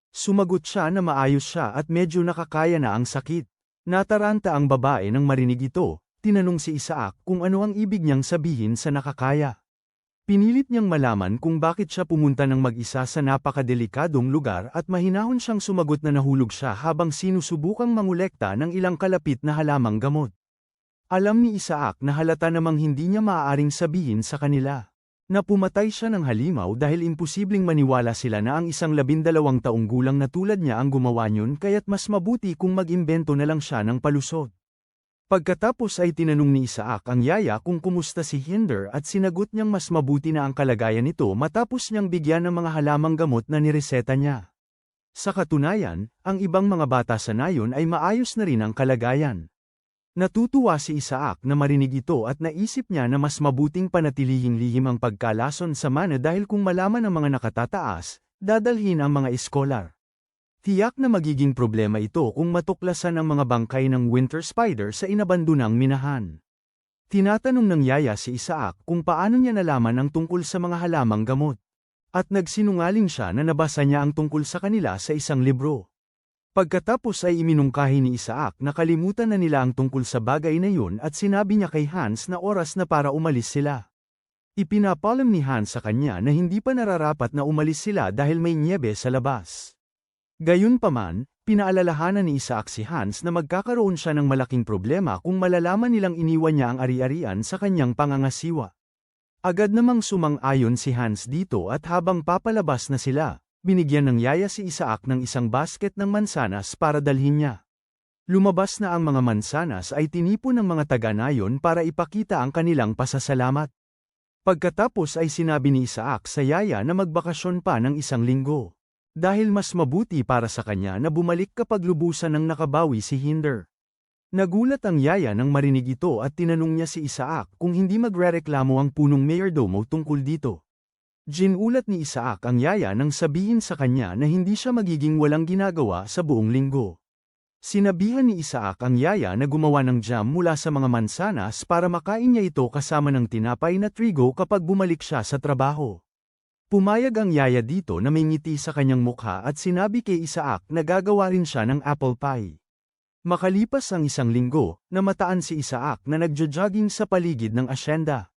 Sumagot siya na maayos siya at medyo nakakaya na ang sakit. Nataranta ang babae nang marinig ito, tinanong si Isaac kung ano ang ibig niyang sabihin sa nakakaya. Pinilit niyang malaman kung bakit siya pumunta ng mag-isa sa napakadelikadong lugar at mahinahon siyang sumagot na nahulog siya habang sinusubukang mangolekta ng ilang kalapit na halamang gamot. Alam ni Isaac na halata namang hindi niya maaaring sabihin sa kanila na pumatay siya ng halimaw dahil imposibleng maniwala sila na ang isang 12 taong gulang na tulad niya ang gumawa niyon kaya't mas mabuti kung mag-imbento na lang siya ng palusot. Pagkatapos ay tinanong ni Isaac ang yaya kung kumusta si Hinder at sinagot niyang mas mabuti na ang kalagayan nito matapos niyang bigyan ng mga halamang gamot na nireseta niya. Sa katunayan, ang ibang mga bata sa nayon ay maayos na rin ang kalagayan. Natutuwa si Isaac na marinig ito at naisip niya na mas mabuting panatilihing lihim ang pagkalason sa mana dahil kung malaman ng mga nakatataas, dadalhin ang mga eskolar. Tiyak na magiging problema ito kung matuklasan ang mga bangkay ng Winter Spider sa inabandonang minahan. Tinatanong ng yaya si Isaac kung paano niya nalaman ang tungkol sa mga halamang gamot. At nagsinungaling siya na nabasa niya ang tungkol sa kanila sa isang libro. Pagkatapos ay iminungkahi ni Isaac na kalimutan na nila ang tungkol sa bagay na yun at sinabi niya kay Hans na oras na para umalis sila. Ipinapalam ni Hans sa kanya na hindi pa nararapat na umalis sila dahil may nyebe sa labas. Gayunpaman, pinaalalahanan ni Isaac si Hans na magkakaroon siya ng malaking problema kung malalaman nilang iniwan niya ang ari-arian sa kanyang pangangasiwa. Agad namang sumang-ayon si Hans dito at habang papalabas na sila, binigyan ng yaya si Isaac ng isang basket ng mansanas para dalhin niya. Lumabas na ang mga mansanas ay tinipon ng mga taga-nayon para ipakita ang kanilang pasasalamat. Pagkatapos ay sinabi ni Isaac sa yaya na magbakasyon pa ng 1 linggo. Dahil mas mabuti para sa kanya na bumalik kapag lubusan ng nakabawi si Hinder. Nagulat ang yaya nang marinig ito at tinanong niya si Isaac kung hindi magrereklamo ang punong mayordomo tungkol dito. Ginulat ni Isaac ang yaya nang sabihin sa kanya na hindi siya magiging walang ginagawa sa buong linggo. Sinabihan ni Isaac ang yaya na gumawa ng jam mula sa mga mansanas para makain niya ito kasama ng tinapay na trigo kapag bumalik siya sa trabaho. Pumayag ang yaya dito na may ngiti sa kanyang mukha at sinabi kay Isaac na gagawa rin siya ng apple pie. Makalipas ang 1 linggo, namataan si Isaac na nagjo-jogging sa paligid ng asyenda.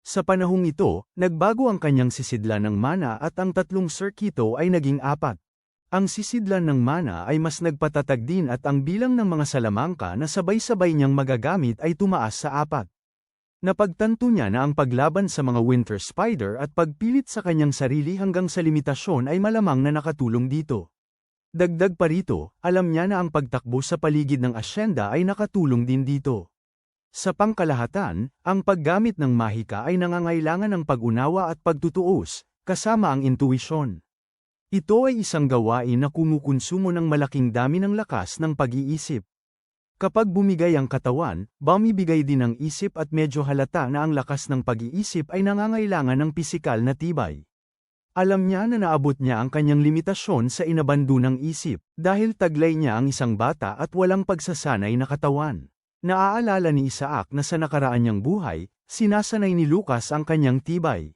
Sa panahong ito, nagbago ang kanyang sisidlan ng mana at ang 3 sirkito ay naging 4. Ang sisidlan ng mana ay mas nagpatatag din at ang bilang ng mga salamangka na sabay-sabay niyang magagamit ay tumaas sa 4. Napagtanto niya na ang paglaban sa mga winter spider at pagpilit sa kanyang sarili hanggang sa limitasyon ay malamang na nakatulong dito. Dagdag pa rito, alam niya na ang pagtakbo sa paligid ng asyenda ay nakatulong din dito. Sa pangkalahatan, ang paggamit ng mahika ay nangangailangan ng pag-unawa at pagtutuos, kasama ang intuisyon. Ito ay isang gawain na kumukonsumo ng malaking dami ng lakas ng pag-iisip. Kapag bumigay ang katawan, bumibigay din ang isip at medyo halata na ang lakas ng pag-iisip ay nangangailangan ng pisikal na tibay. Alam niya na naabot niya ang kanyang limitasyon sa inabando ng isip, dahil taglay niya ang isang bata at walang pagsasanay na katawan. Naaalala ni Isaac na sa nakaraan niyang buhay, sinasanay ni Lucas ang kanyang tibay.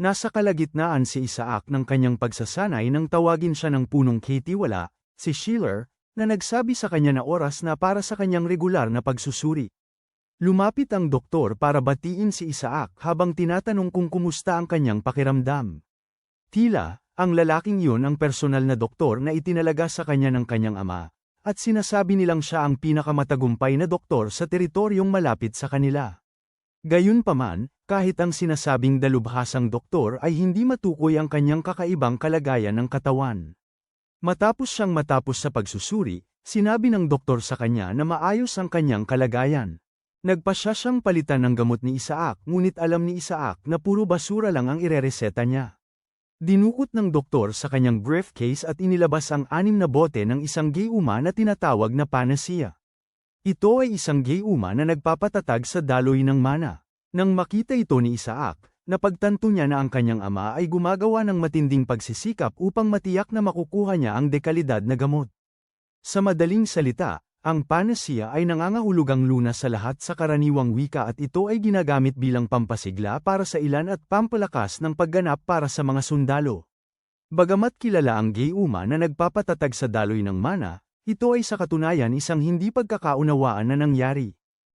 Nasa kalagitnaan si Isaac ng kanyang pagsasanay nang tawagin siya ng punong katiwala, si Schiller, na nagsabi sa kanya na oras na para sa kanyang regular na pagsusuri. Lumapit ang doktor para batiin si Isaac habang tinatanong kung kumusta ang kanyang pakiramdam. Tila, ang lalaking yun ang personal na doktor na itinalaga sa kanya ng kanyang ama, at sinasabi nilang siya ang pinakamatagumpay na doktor sa teritoryong malapit sa kanila. Gayunpaman, kahit ang sinasabing dalubhasang doktor ay hindi matukoy ang kanyang kakaibang kalagayan ng katawan. Matapos sa pagsusuri, sinabi ng doktor sa kanya na maayos ang kanyang kalagayan. Nagpasya siyang palitan ng gamot ni Isaac, ngunit alam ni Isaac na puro basura lang ang irereseta niya. Dinukot ng doktor sa kanyang briefcase at inilabas ang 6 na bote ng isang gayuma na tinatawag na panacea. Ito ay isang gayuma na nagpapatatag sa daloy ng mana. Nang makita ito ni Isaac, napagtanto niya na ang kanyang ama ay gumagawa ng matinding pagsisikap upang matiyak na makukuha niya ang dekalidad na gamot. Sa madaling salita, ang panacea ay nangangahulugang lunas sa lahat sa karaniwang wika at ito ay ginagamit bilang pampasigla para sa ilan at pampalakas ng pagganap para sa mga sundalo. Bagamat kilala ang gayuma na nagpapatatag sa daloy ng mana, ito ay sa katunayan isang hindi pagkakaunawaan na nangyari.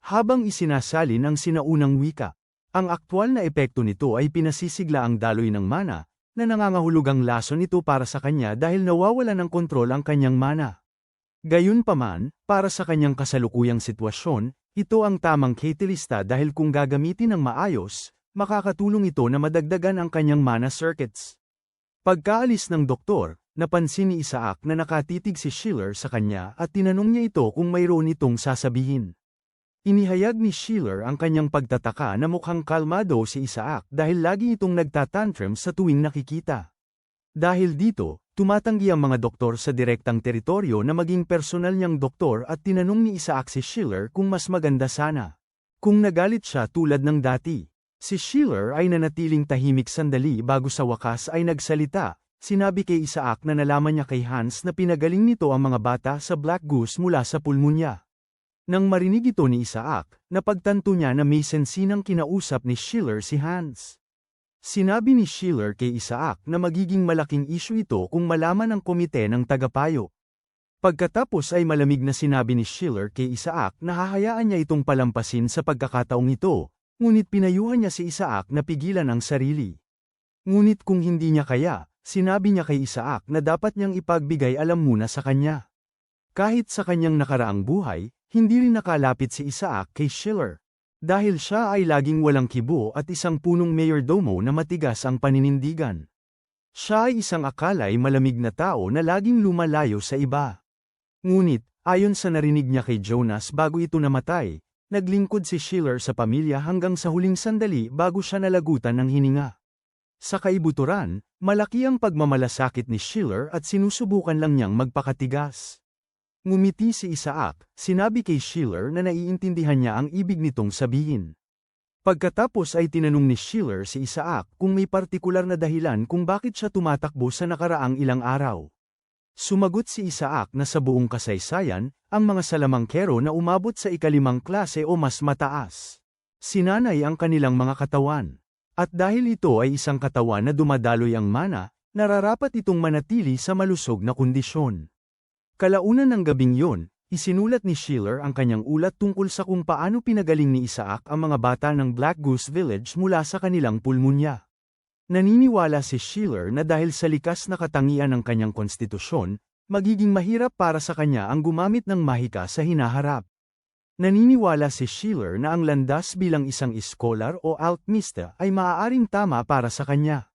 Habang isinasalin ang sinaunang wika, ang aktwal na epekto nito ay pinasisigla ang daloy ng mana, na nangangahulugang lason ito para sa kanya dahil nawawala ng kontrol ang kanyang mana. Gayunpaman, para sa kanyang kasalukuyang sitwasyon, ito ang tamang catalysta dahil kung gagamitin ng maayos, makakatulong ito na madagdagan ang kanyang mana circuits. Pagkaalis ng doktor, napansin ni Isaac na nakatitig si Schiller sa kanya at tinanong niya ito kung mayroon itong sasabihin. Inihayag ni Schiller ang kanyang pagtataka na mukhang kalmado si Isaac dahil lagi itong nagtatantrum sa tuwing nakikita. Dahil dito, tumatanggi ang mga doktor sa direktang teritoryo na maging personal niyang doktor at tinanong ni Isaac si Schiller kung mas maganda sana kung nagalit siya tulad ng dati. Si Schiller ay nanatiling tahimik sandali bago sa wakas ay nagsalita. Sinabi kay Isaac na nalaman niya kay Hans na pinagaling nito ang mga bata sa Black Goose mula sa pulmonya. Nang marinig ito ni Isaac, napagtanto niya na may sensinang kinausap ni Schiller si Hans. Sinabi ni Schiller kay Isaac na magiging malaking issue ito kung malaman ng komite ng tagapayo. Pagkatapos ay malamig na sinabi ni Schiller kay Isaac na hahayaan niya itong palampasin sa pagkakataong ito, ngunit pinayuhan niya si Isaac na pigilan ang sarili. Ngunit kung hindi niya kaya, sinabi niya kay Isaac na dapat niyang ipagbigay alam muna sa kanya. Kahit sa kanyang nakaraang buhay, hindi rin nakalapit si Isaac kay Schiller. Dahil siya ay laging walang kibo at isang punong mayordomo na matigas ang paninindigan. Siya ay isang akalay malamig na tao na laging lumalayo sa iba. Ngunit, ayon sa narinig niya kay Jonas bago ito namatay, naglingkod si Schiller sa pamilya hanggang sa huling sandali bago siya nalagutan ng hininga. Sa kaibuturan, malaki ang pagmamalasakit ni Schiller at sinusubukan lang niyang magpakatigas. Ngumiti si Isaac, sinabi kay Schiller na naiintindihan niya ang ibig nitong sabihin. Pagkatapos ay tinanong ni Schiller si Isaac kung may partikular na dahilan kung bakit siya tumatakbo sa nakaraang ilang araw. Sumagot si Isaac na sa buong kasaysayan, ang mga salamangkero na umabot sa 5th klase o mas mataas. Sinanay ang kanilang mga katawan. At dahil ito ay isang katawan na dumadaloy ang mana, nararapat itong manatili sa malusog na kondisyon. Kalaunan ng gabing yon, Isinulat ni Schiller ang kanyang ulat tungkol sa kung paano pinagaling ni Isaac ang mga bata ng Black Goose Village mula sa kanilang pulmonya. Naniniwala si Schiller na dahil sa likas na katangian ng kanyang konstitusyon, magiging mahirap para sa kanya ang gumamit ng mahika sa hinaharap. Naniniwala si Schiller na ang landas bilang isang iskolar o alchemista ay maaaring tama para sa kanya.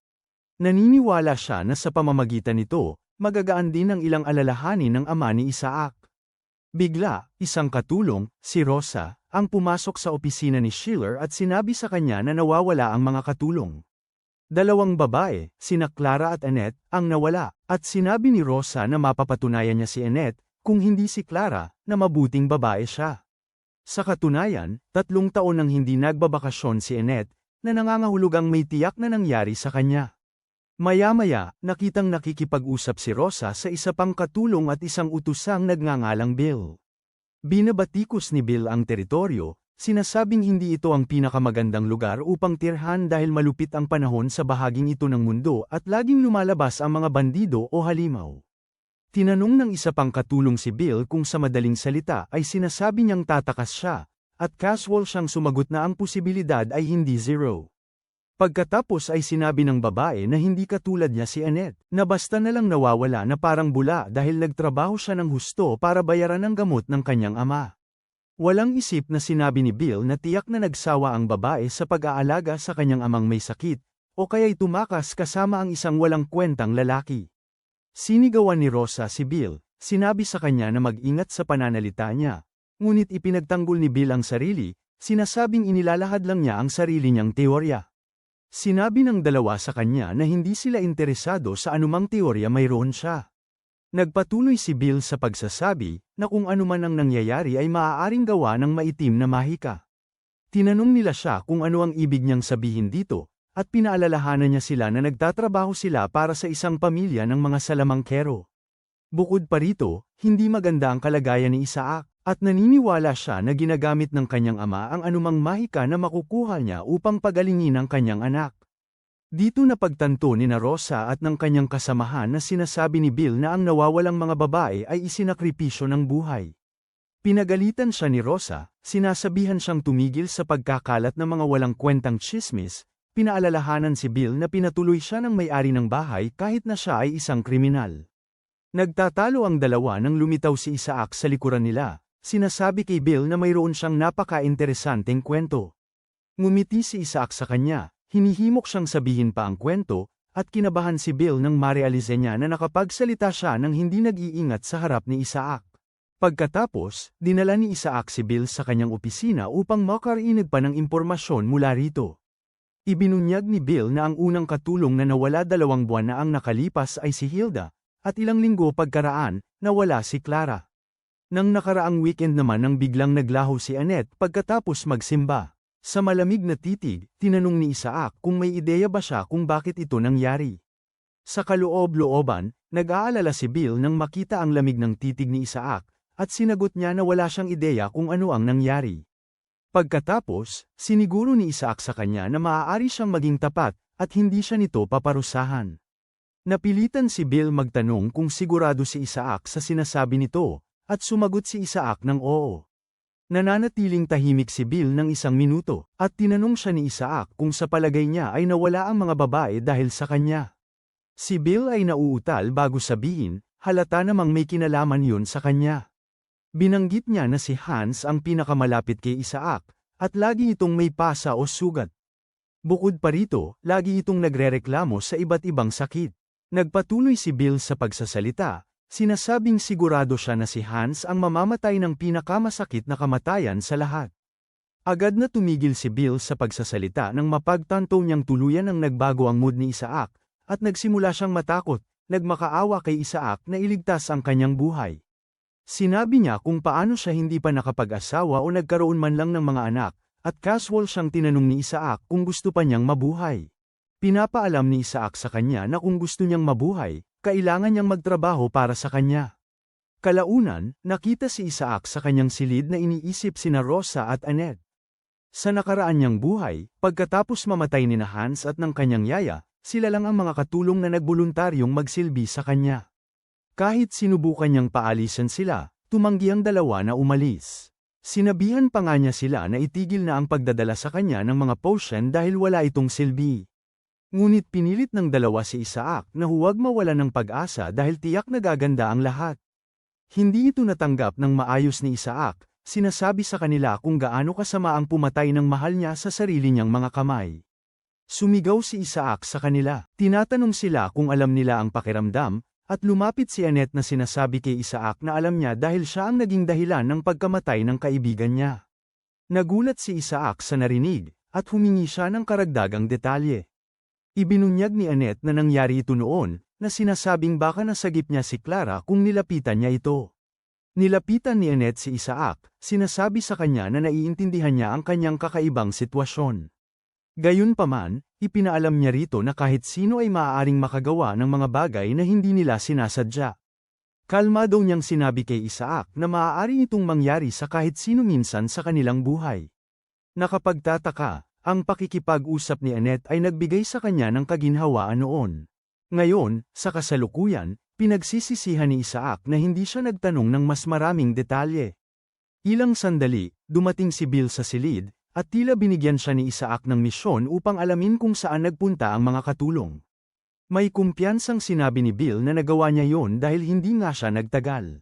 Naniniwala siya na sa pamamagitan nito, magagaan din ang ilang alalahanin ng ama ni Isaac. Bigla, isang katulong, si Rosa, ang pumasok sa opisina ni Schiller at sinabi sa kanya na nawawala ang mga katulong. Dalawang babae, sina Clara at Annette, ang nawala, at sinabi ni Rosa na mapapatunayan niya si Annette, kung hindi si Clara, na mabuting babae siya. Sa katunayan, 3 taon nang hindi nagbabakasyon si Annette, na nangangahulugang may tiyak na nangyari sa kanya. Maya-maya, nakitang nakikipag-usap si Rosa sa isa pang katulong at isang utusang nagngangalang Bill. Binabatikos ni Bill ang teritoryo, sinasabing hindi ito ang pinakamagandang lugar upang tirhan dahil malupit ang panahon sa bahaging ito ng mundo at laging lumalabas ang mga bandido o halimaw. Tinanong ng isa pang katulong si Bill kung sa madaling salita ay sinasabi niyang tatakas siya, at casual siyang sumagot na ang posibilidad ay hindi zero. Pagkatapos ay sinabi ng babae na hindi katulad niya si Annette, na basta na lang nawawala na parang bula dahil nagtrabaho siya ng husto para bayaran ang gamot ng kanyang ama. Walang isip na sinabi ni Bill na tiyak na nagsawa ang babae sa pag-aalaga sa kanyang amang may sakit, o kaya'y tumakas kasama ang isang walang kwentang lalaki. Sinigawan ni Rosa si Bill, sinabi sa kanya na mag-ingat sa pananalita niya, ngunit ipinagtanggol ni Bill ang sarili, sinasabing inilalahad lang niya ang sarili niyang teorya. Sinabi ng dalawa sa kanya na hindi sila interesado sa anumang teorya mayroon siya. Nagpatuloy si Bill sa pagsasabi na kung anuman ang nangyayari ay maaaring gawa ng maitim na mahika. Tinanong nila siya kung ano ang ibig niyang sabihin dito, at pinaalalahanan niya sila na nagtatrabaho sila para sa isang pamilya ng mga salamangkero. Bukod pa rito, hindi maganda ang kalagayan ni Isaac, at naniniwala siya na ginagamit ng kanyang ama ang anumang mahika na makukuha niya upang pagalingin ang kanyang anak. Dito napagtanto ni na Rosa at ng kanyang kasamahan na sinasabi ni Bill na ang nawawalang mga babae ay isinakripisyo ng buhay. Pinagalitan siya ni Rosa, sinasabihan siyang tumigil sa pagkakalat ng mga walang kwentang tsismis, pinaalalahanan si Bill na pinatuloy siya ng may-ari ng bahay kahit na siya ay isang kriminal. Nagtatalo ang dalawa nang lumitaw si Isaac sa likuran nila. Sinasabi kay Bill na mayroon siyang napaka-interesanteng kwento. Ngumiti si Isaac sa kanya, hinihimok siyang sabihin pa ang kwento, at kinabahan si Bill nang marealize niya na nakapagsalita siya nang hindi nag-iingat sa harap ni Isaac. Pagkatapos, dinala ni Isaac si Bill sa kanyang opisina upang makarinig pa ng impormasyon mula rito. Ibinunyag ni Bill na ang unang katulong na nawala 2 buwan na ang nakalipas ay si Hilda, at ilang linggo pagkaraan, nawala si Clara. Nang nakaraang weekend naman nang biglang naglaho si Annette pagkatapos magsimba. Sa malamig na titig, tinanong ni Isaac kung may ideya ba siya kung bakit ito nangyari. Sa kaloob-looban, nag-aalala si Bill nang makita ang lamig ng titig ni Isaac, at sinagot niya na wala siyang ideya kung ano ang nangyari. Pagkatapos, siniguro ni Isaac sa kanya na maaari siyang maging tapat, at hindi siya nito paparusahan. Napilitan si Bill magtanong kung sigurado si Isaac sa sinasabi nito, at sumagot si Isaac ng oo. Nananatiling tahimik si Bill ng 1 minuto, at tinanong siya ni Isaac kung sa palagay niya ay nawala ang mga babae dahil sa kanya. Si Bill ay nauutal bago sabihin, halata namang may kinalaman yun sa kanya. Binanggit niya na si Hans ang pinakamalapit kay Isaac, at lagi itong may pasa o sugat. Bukod pa rito, lagi itong nagrereklamo sa iba't ibang sakit. Nagpatuloy si Bill sa pagsasalita, sinasabing sigurado siya na si Hans ang mamamatay ng pinakamasakit na kamatayan sa lahat. Agad na tumigil si Bill sa pagsasalita nang mapagtanto niyang tuluyan ang nagbago ang mood ni Isaac, at nagsimula siyang matakot, nagmakaawa kay Isaac na iligtas ang kanyang buhay. Sinabi niya kung paano siya hindi pa nakapag-asawa o nagkaroon man lang ng mga anak, at casual siyang tinanong ni Isaac kung gusto pa niyang mabuhay. Pinapaalam ni Isaac sa kanya na kung gusto niyang mabuhay, kailangan niyang magtrabaho para sa kanya. Kalaunan, nakita si Isaac sa kanyang silid na iniisip sina Rosa at Annette. Sa nakaraan niyang buhay, pagkatapos mamatay ni Hans at ng kanyang yaya, sila lang ang mga katulong na nagboluntaryong magsilbi sa kanya. Kahit sinubukan niyang paalisan sila, tumanggi ang dalawa na umalis. Sinabihan pa nga niya sila na itigil na ang pagdadala sa kanya ng mga potion dahil wala itong silbi. Ngunit pinilit ng dalawa si Isaac na huwag mawala ng pag-asa dahil tiyak na gaganda ang lahat. Hindi ito natanggap ng maayos ni Isaac, sinasabi sa kanila kung gaano kasama ang pumatay ng mahal niya sa sarili niyang mga kamay. Sumigaw si Isaac sa kanila, tinatanong sila kung alam nila ang pakiramdam, at lumapit si Annette na sinasabi kay Isaac na alam niya dahil siya ang naging dahilan ng pagkamatay ng kaibigan niya. Nagulat si Isaac sa narinig, at humingi siya ng karagdagang detalye. Ibinunyag ni Annette na nangyari ito noon, na sinasabing baka nasagip niya si Clara kung nilapitan niya ito. Nilapitan ni Annette si Isaac, sinasabi sa kanya na naiintindihan niya ang kanyang kakaibang sitwasyon. Gayunpaman, ipinaalam niya rito na kahit sino ay maaaring makagawa ng mga bagay na hindi nila sinasadya. Kalmado niyang sinabi kay Isaac na maaari itong mangyari sa kahit sino minsan sa kanilang buhay. Nakapagtataka, ang pakikipag-usap ni Annette ay nagbigay sa kanya ng kaginhawaan noon. Ngayon, sa kasalukuyan, pinagsisisihan ni Isaac na hindi siya nagtanong ng mas maraming detalye. Ilang sandali, dumating si Bill sa silid, at tila binigyan siya ni Isaac ng misyon upang alamin kung saan nagpunta ang mga katulong. May kumpiyansang sinabi ni Bill na nagawa niya yon dahil hindi nga siya nagtagal.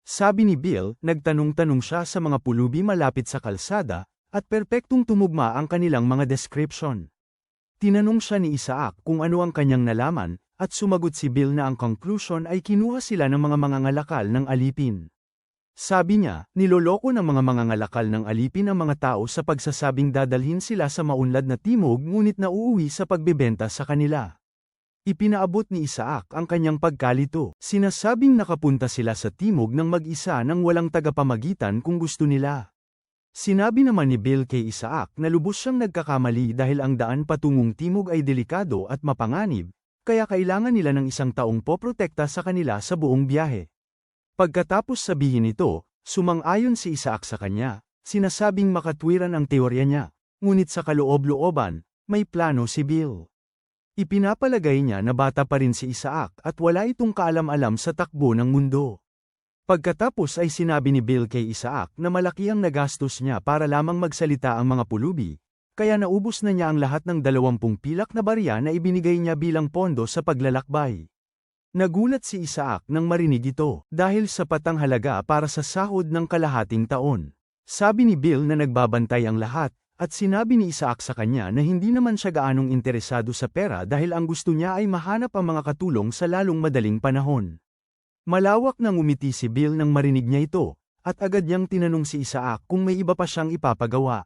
Sabi ni Bill, nagtanong-tanong siya sa mga pulubi malapit sa kalsada, at perpektong tumugma ang kanilang mga description. Tinanong siya ni Isaac kung ano ang kanyang nalaman, at sumagot si Bill na ang conclusion ay kinuha sila ng mga mangangalakal ng alipin. Sabi niya, niloloko ng mga mangangalakal ng alipin ang mga tao sa pagsasabing dadalhin sila sa maunlad na timog ngunit nauuwi sa pagbebenta sa kanila. Ipinaabot ni Isaac ang kanyang pagkalito. Sinasabing nakapunta sila sa timog ng mag-isa nang walang tagapamagitan kung gusto nila. Sinabi naman ni Bill kay Isaac na lubos siyang nagkakamali dahil ang daan patungong timog ay delikado at mapanganib, kaya kailangan nila ng isang taong poprotekta sa kanila sa buong biyahe. Pagkatapos sabihin ito, sumang-ayon si Isaac sa kanya, sinasabing makatwiran ang teorya niya, ngunit sa kaloob-looban, may plano si Bill. Ipinapalagay niya na bata pa rin si Isaac at wala itong kaalam-alam sa takbo ng mundo. Pagkatapos ay sinabi ni Bill kay Isaac na malaki ang nagastos niya para lamang magsalita ang mga pulubi, kaya naubos na niya ang lahat ng 20 pilak na barya na ibinigay niya bilang pondo sa paglalakbay. Nagulat si Isaac nang marinig ito, dahil sapat ang halaga para sa sahod ng kalahating taon. Sabi ni Bill na nagbabantay ang lahat, at sinabi ni Isaac sa kanya na hindi naman siya gaanong interesado sa pera dahil ang gusto niya ay mahanap ang mga katulong sa lalong madaling panahon. Malawak nang umiti si Bill nang marinig niya ito, at agad niyang tinanong si Isaac kung may iba pa siyang ipapagawa.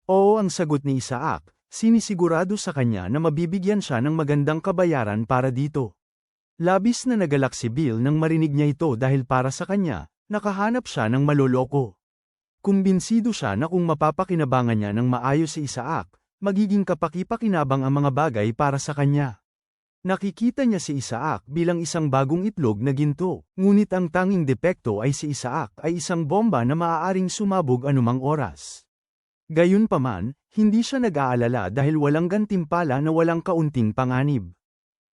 Oo ang sagot ni Isaac, sinisigurado sa kanya na mabibigyan siya ng magandang kabayaran para dito. Labis na nagalak si Bill nang marinig niya ito dahil para sa kanya, nakahanap siya ng maloloko. Kumbinsido siya na kung mapapakinabangan niya ng maayos si Isaac, magiging kapaki-pakinabang ang mga bagay para sa kanya. Nakikita niya si Isaac bilang isang bagong itlog na ginto, ngunit ang tanging depekto ay si Isaac ay isang bomba na maaaring sumabog anumang oras. Gayunpaman, hindi siya nag-aalala dahil walang gantimpala na walang kaunting panganib.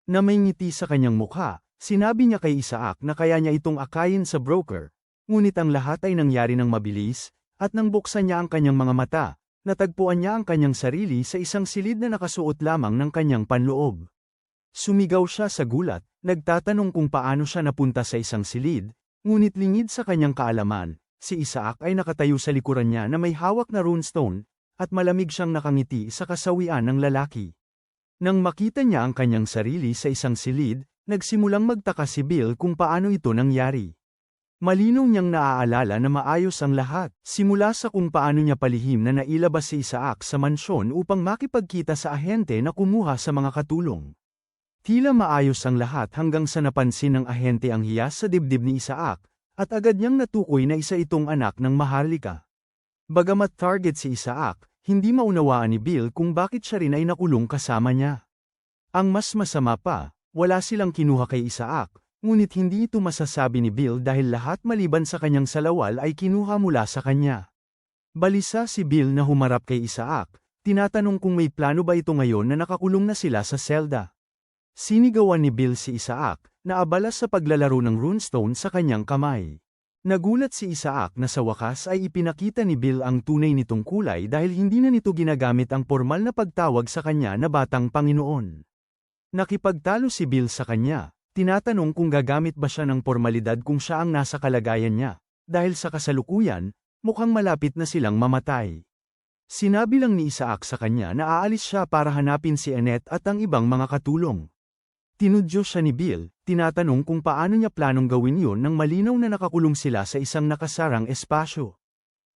Na may ngiti sa kanyang mukha, sinabi niya kay Isaac na kaya niya itong akayin sa broker, ngunit ang lahat ay nangyari ng mabilis, at nang buksan niya ang kanyang mga mata, natagpuan niya ang kanyang sarili sa isang silid na nakasuot lamang ng kanyang panloob. Sumigaw siya sa gulat, nagtatanong kung paano siya napunta sa isang silid, ngunit lingid sa kanyang kaalaman, si Isaac ay nakatayo sa likuran niya na may hawak na runestone, at malamig siyang nakangiti sa kasawian ng lalaki. Nang makita niya ang kanyang sarili sa isang silid, nagsimulang magtaka si Bill kung paano ito nangyari. Malinaw niyang naaalala na maayos ang lahat, simula sa kung paano niya palihim na nailabas si Isaac sa mansyon upang makipagkita sa ahente na kumuha sa mga katulong. Tila maayos ang lahat hanggang sa napansin ng ahente ang hiyas sa dibdib ni Isaac, at agad niyang natukoy na isa itong anak ng Maharlika. Bagamat target si Isaac, hindi maunawaan ni Bill kung bakit siya rin ay nakulong kasama niya. Ang mas masama pa, wala silang kinuha kay Isaac, ngunit hindi ito masasabi ni Bill dahil lahat maliban sa kanyang salawal ay kinuha mula sa kanya. Balisa si Bill na humarap kay Isaac, tinatanong kung may plano ba ito ngayon na nakakulong na sila sa selda. Sinigawan ni Bill si Isaac, na abala sa paglalaro ng runestone sa kanyang kamay. Nagulat si Isaac na sa wakas ay ipinakita ni Bill ang tunay nitong kulay dahil hindi na nito ginagamit ang formal na pagtawag sa kanya na batang Panginoon. Nakipagtalo si Bill sa kanya, tinatanong kung gagamit ba siya ng formalidad kung siya ang nasa kalagayan niya, dahil sa kasalukuyan, mukhang malapit na silang mamatay. Sinabi lang ni Isaac sa kanya na aalis siya para hanapin si Annette at ang ibang mga katulong. Tinudyo siya ni Bill, tinatanong kung paano niya planong gawin yun nang malinaw na nakakulong sila sa isang nakasarang espasyo.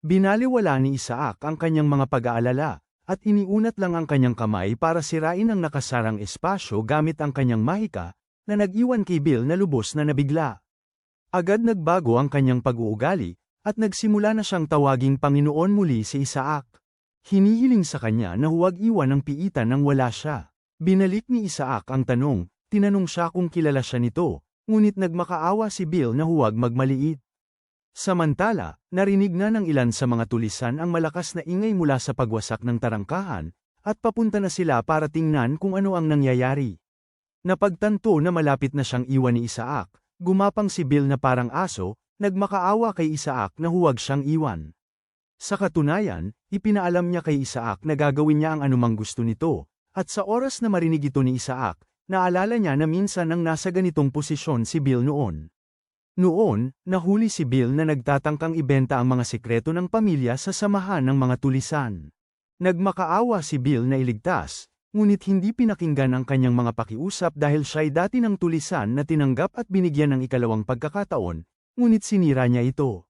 Binaliwala ni Isaac ang kanyang mga pag-aalala, at iniunat lang ang kanyang kamay para sirain ang nakasarang espasyo gamit ang kanyang mahika, na nag-iwan kay Bill na lubos na nabigla. Agad nagbago ang kanyang pag-uugali, at nagsimula na siyang tawaging Panginoon muli si Isaac. Hinihiling sa kanya na huwag iwan ang piitan nang wala siya. Binalik ni Isaac ang tanong. Tinanong siya kung kilala siya nito, ngunit nagmakaawa si Bill na huwag magmaliit. Samantala, narinig na ng ilan sa mga tulisan ang malakas na ingay mula sa pagwasak ng tarangkahan, at papunta na sila para tingnan kung ano ang nangyayari. Napagtanto na malapit na siyang iwan ni Isaac, gumapang si Bill na parang aso, nagmakaawa kay Isaac na huwag siyang iwan. Sa katunayan, ipinaalam niya kay Isaac na gagawin niya ang anumang gusto nito, at sa oras na marinig ito ni Isaac, naalala niya na minsan nang nasa ganitong posisyon si Bill noon. Noon, nahuli si Bill na nagtatangkang ibenta ang mga sikreto ng pamilya sa samahan ng mga tulisan. Nagmakaawa si Bill na iligtas, ngunit hindi pinakinggan ang kanyang mga pakiusap dahil siya'y dati ng tulisan na tinanggap at binigyan ng ikalawang pagkakataon, ngunit sinira niya ito.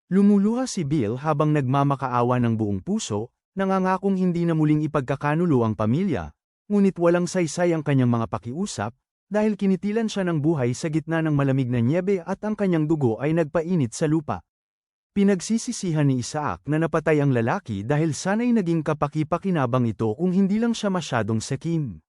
Lumuluha si Bill habang nagmamakaawa ng buong puso, nangangakong hindi na muling ipagkakanulo ang pamilya. Ngunit walang saysay ang kanyang mga pakiusap, dahil kinitilan siya ng buhay sa gitna ng malamig na nyebe at ang kanyang dugo ay nagpainit sa lupa. Pinagsisisihan ni Isaac na napatay ang lalaki dahil sana'y naging kapaki-pakinabang ito kung hindi lang siya masyadong sakim.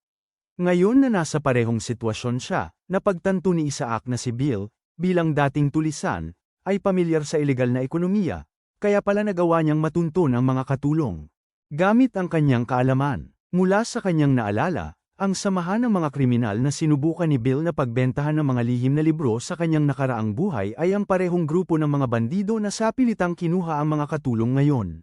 Ngayon na nasa parehong sitwasyon siya, napagtanto ni Isaac na si Bill, bilang dating tulisan, ay pamilyar sa ilegal na ekonomiya, kaya pala nagawa niyang matuntun ang mga katulong. Gamit ang kanyang kaalaman. Mula sa kanyang naalala, ang samahan ng mga kriminal na sinubukan ni Bill na pagbentahan ng mga lihim na libro sa kanyang nakaraang buhay ay ang parehong grupo ng mga bandido na sapilitang kinuha ang mga katulong ngayon.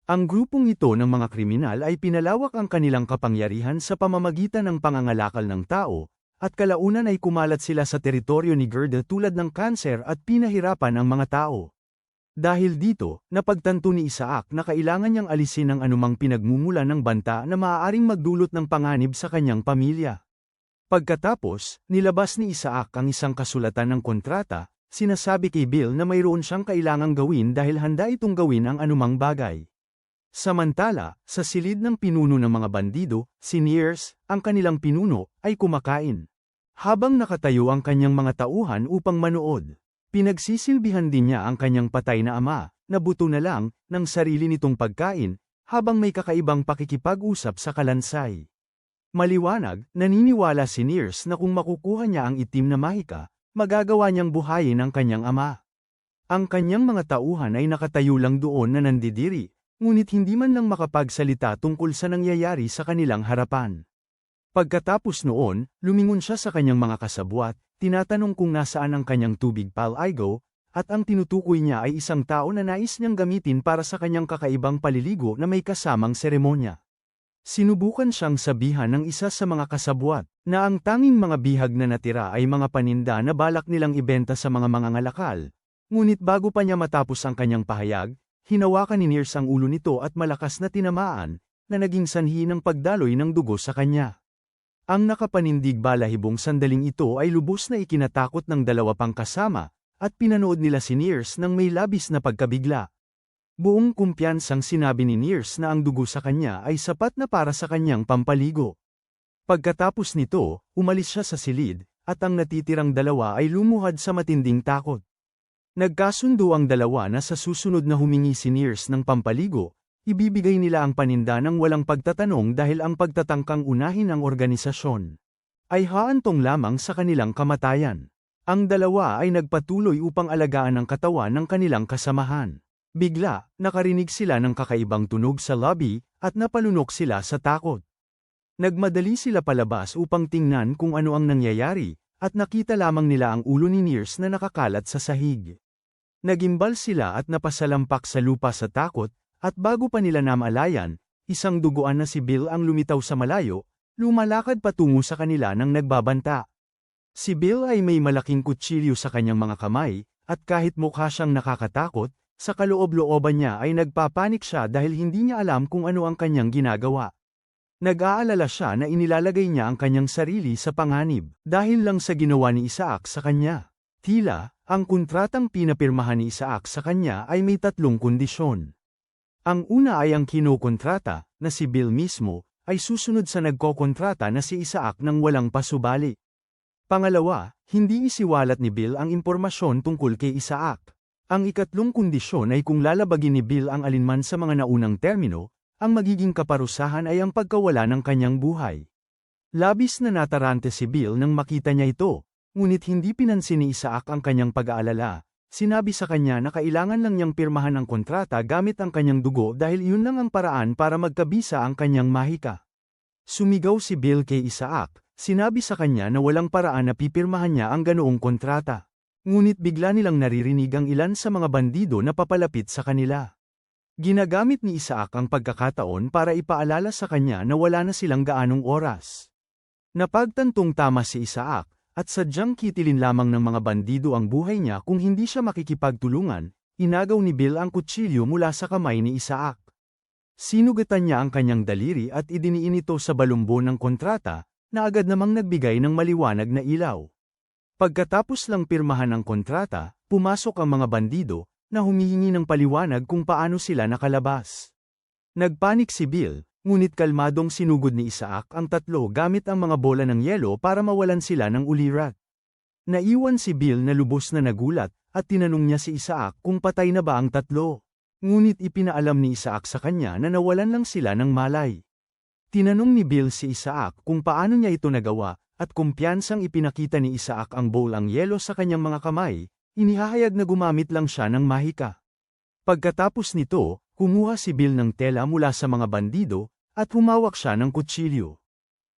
Ang grupong ito ng mga kriminal ay pinalawak ang kanilang kapangyarihan sa pamamagitan ng pangangalakal ng tao, at kalaunan ay kumalat sila sa teritoryo ni Gerda tulad ng kanser at pinahirapan ang mga tao. Dahil dito, napagtanto ni Isaac na kailangan niyang alisin ang anumang pinagmumulan ng banta na maaaring magdulot ng panganib sa kanyang pamilya. Pagkatapos, nilabas ni Isaac ang isang kasulatan ng kontrata, sinasabi kay Bill na mayroon siyang kailangang gawin dahil handa itong gawin ang anumang bagay. Samantala, sa silid ng pinuno ng mga bandido, si Nears, ang kanilang pinuno, ay kumakain. Habang nakatayo ang kanyang mga tauhan upang manood. Pinagsisilbihan din niya ang kanyang patay na ama, na buto na lang, ng sarili nitong pagkain, habang may kakaibang pakikipag-usap sa kalansay. Maliwanag, naniniwala si Nears na kung makukuha niya ang itim na mahika, magagawa niyang buhayin ang kanyang ama. Ang kanyang mga tauhan ay nakatayo lang doon na nandidiri, ngunit hindi man lang makapagsalita tungkol sa nangyayari sa kanilang harapan. Pagkatapos noon, lumingon siya sa kanyang mga kasabwat, tinatanong kung nasaan ang kanyang tubig pal-igo, at ang tinutukoy niya ay isang tao na nais niyang gamitin para sa kanyang kakaibang paliligo na may kasamang seremonya. Sinubukan siyang sabihan ng isa sa mga kasabwat, na ang tanging mga bihag na natira ay mga paninda na balak nilang ibenta sa mga mangangalakal. Ngunit bago pa niya matapos ang kanyang pahayag, hinawakan ni Nears ang ulo nito at malakas na tinamaan, na naging sanhi ng pagdaloy ng dugo sa kanya. Ang nakapanindig balahibong sandaling ito ay lubos na ikinatakot ng dalawa pang kasama, at pinanood nila si Nears nang may labis na pagkabigla. Buong kumpiyansang sinabi ni Nears na ang dugo sa kanya ay sapat na para sa kanyang pampaligo. Pagkatapos nito, umalis siya sa silid, at ang natitirang dalawa ay lumuhad sa matinding takot. Nagkasundo ang dalawa na sa susunod na humingi si Nears ng pampaligo, ibibigay nila ang paninda ng walang pagtatanong dahil ang pagtatangkang unahin ang organisasyon ay haantong lamang sa kanilang kamatayan. Ang dalawa ay nagpatuloy upang alagaan ang katawan ng kanilang kasamahan. Bigla, nakarinig sila ng kakaibang tunog sa lobby, at napalunok sila sa takot. Nagmadali sila palabas upang tingnan kung ano ang nangyayari, at nakita lamang nila ang ulo ni Nears na nakakalat sa sahig. Nagimbal sila at napasalampak sa lupa sa takot, at bago pa nila namalayan, isang duguan na si Bill ang lumitaw sa malayo, lumalakad patungo sa kanila nang nagbabanta. Si Bill ay may malaking kutsilyo sa kanyang mga kamay, at kahit mukha siyang nakakatakot, sa kaloob-looban niya ay nagpapanik siya dahil hindi niya alam kung ano ang kanyang ginagawa. Nag-aalala siya na inilalagay niya ang kanyang sarili sa panganib, dahil lang sa ginawa ni Isaac sa kanya. Tila, ang kontratang pinapirmahan ni Isaac sa kanya ay may 3 kondisyon. Ang una ay ang kinokontrata, na si Bill mismo, ay susunod sa nagkokontrata na si Isaac nang walang pasubali. Pangalawa, hindi isiwalat ni Bill ang impormasyon tungkol kay Isaac. Ang ikatlong kondisyon ay kung lalabagin ni Bill ang alinman sa mga naunang termino, ang magiging kaparusahan ay ang pagkawala ng kanyang buhay. Labis na natarante si Bill nang makita niya ito, ngunit hindi pinansin ni Isaac ang kanyang pag-aalala. Sinabi sa kanya na kailangan lang niyang pirmahan ang kontrata gamit ang kanyang dugo dahil iyon lang ang paraan para magkabisa ang kanyang mahika. Sumigaw si Bill kay Isaac, sinabi sa kanya na walang paraan na pipirmahan niya ang ganoong kontrata. Ngunit bigla nilang naririnig ang ilan sa mga bandido na papalapit sa kanila. Ginagamit ni Isaac ang pagkakataon para ipaalala sa kanya na wala na silang gaanong oras. Napagtantong tama si Isaac, at sadyang kitilin lamang ng mga bandido ang buhay niya kung hindi siya makikipagtulungan, inagaw ni Bill ang kutsilyo mula sa kamay ni Isaac. Sinugatan niya ang kanyang daliri at idiniin ito sa balumbo ng kontrata, na agad namang nagbigay ng maliwanag na ilaw. Pagkatapos lang pirmahan ang kontrata, pumasok ang mga bandido, na humihingi ng paliwanag kung paano sila nakalabas. Nagpanik si Bill, ngunit kalmadong sinugod ni Isaac ang 3 gamit ang mga bola ng yelo para mawalan sila ng ulirat. Naiwan si Bill na lubos na nagulat, at tinanong niya si Isaac kung patay na ba ang 3. Ngunit ipinaalam ni Isaac sa kanya na nawalan lang sila ng malay. Tinanong ni Bill si Isaac kung paano niya ito nagawa, at kumpiyansang ipinakita ni Isaac ang bowl ang yelo sa kanyang mga kamay. Inihahayag na gumamit lang siya ng mahika. Pagkatapos nito, kumuha si Bill ng tela mula sa mga bandido, at humawak siya ng kutsilyo.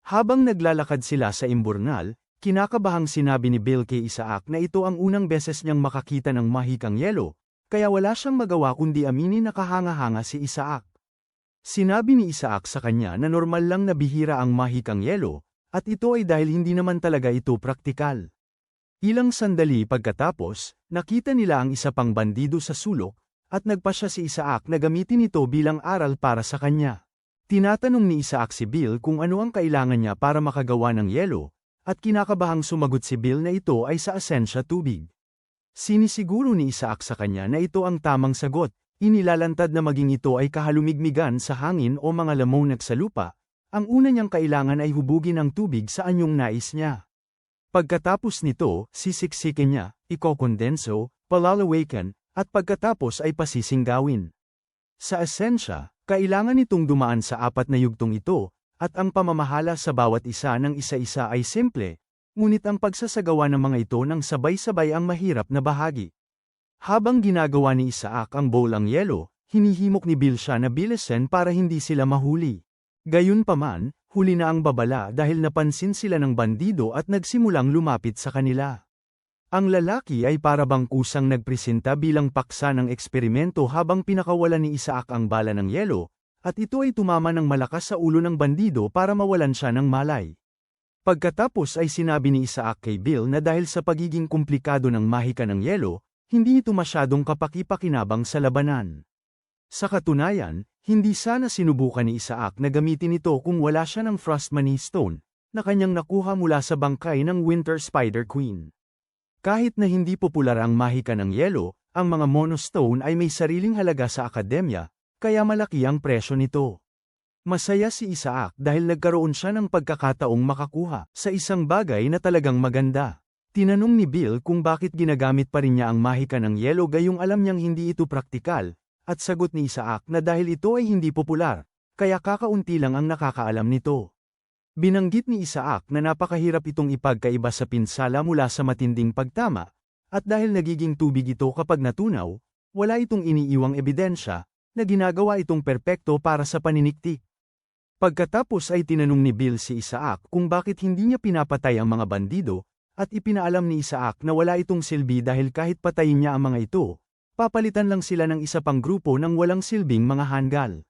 Habang naglalakad sila sa imburnal, kinakabahang sinabi ni Bill kay Isaac na ito ang unang beses niyang makakita ng mahikang yelo, kaya wala siyang magawa kundi aminin na kahanga-hanga si Isaac. Sinabi ni Isaac sa kanya na normal lang na bihira ang mahikang yelo, at ito ay dahil hindi naman talaga ito praktikal. Ilang sandali pagkatapos, nakita nila ang isa pang bandido sa sulok, at nagpasya si Isaac na gamitin ito bilang aral para sa kanya. Tinatanong ni Isaac si Bill kung ano ang kailangan niya para makagawa ng yelo, at kinakabahang sumagot si Bill na ito ay sa asensya tubig. Sinisiguro ni Isaac sa kanya na ito ang tamang sagot, inilalantad na maging ito ay kahalumigmigan sa hangin o mga lamonag sa lupa, ang una niyang kailangan ay hubugin ang tubig sa anyong nais niya. Pagkatapos nito, sisiksikin niya, ikokondenso, palalawakan, at pagkatapos ay pasisinggawin. Sa esensya, kailangan itong dumaan sa 4 na yugtong ito, at ang pamamahala sa bawat isa ng isa-isa ay simple, ngunit ang pagsasagawa ng mga ito ng sabay-sabay ang mahirap na bahagi. Habang ginagawa ni Isaac ang bowl ang yelo, hinihimok ni Bill siya na bilisan para hindi sila mahuli. Gayunpaman, huli na ang babala dahil napansin sila ng bandido at nagsimulang lumapit sa kanila. Ang lalaki ay parabang kusang nagpresenta bilang paksa ng eksperimento habang pinakawalan ni Isaac ang bala ng yelo, at ito ay tumama ng malakas sa ulo ng bandido para mawalan siya ng malay. Pagkatapos ay sinabi ni Isaac kay Bill na dahil sa pagiging komplikado ng mahika ng yelo, hindi ito masyadong kapaki-pakinabang sa labanan. Sa katunayan, hindi sana sinubukan ni Isaac na gamitin ito kung wala siya ng Frostmani Stone, na kanyang nakuha mula sa bangkay ng Winter Spider Queen. Kahit na hindi popular ang mahika ng yelo, ang mga monostone ay may sariling halaga sa akademya, kaya malaki ang presyo nito. Masaya si Isaac dahil nagkaroon siya ng pagkakataong makakuha sa isang bagay na talagang maganda. Tinanong ni Bill kung bakit ginagamit pa rin niya ang mahika ng yelo gayong alam niyang hindi ito praktikal, at sagot ni Isaac na dahil ito ay hindi popular, kaya kakaunti lang ang nakakaalam nito. Binanggit ni Isaac na napakahirap itong ipagkaiba sa pinsala mula sa matinding pagtama, at dahil nagiging tubig ito kapag natunaw, wala itong iniiwang ebidensya, na ginagawa itong perpekto para sa paniniktik. Pagkatapos ay tinanong ni Bill si Isaac kung bakit hindi niya pinapatay ang mga bandido, at ipinaalam ni Isaac na wala itong silbi dahil kahit patayin niya ang mga ito, papalitan lang sila ng isa pang grupo ng walang silbing mga hanggal.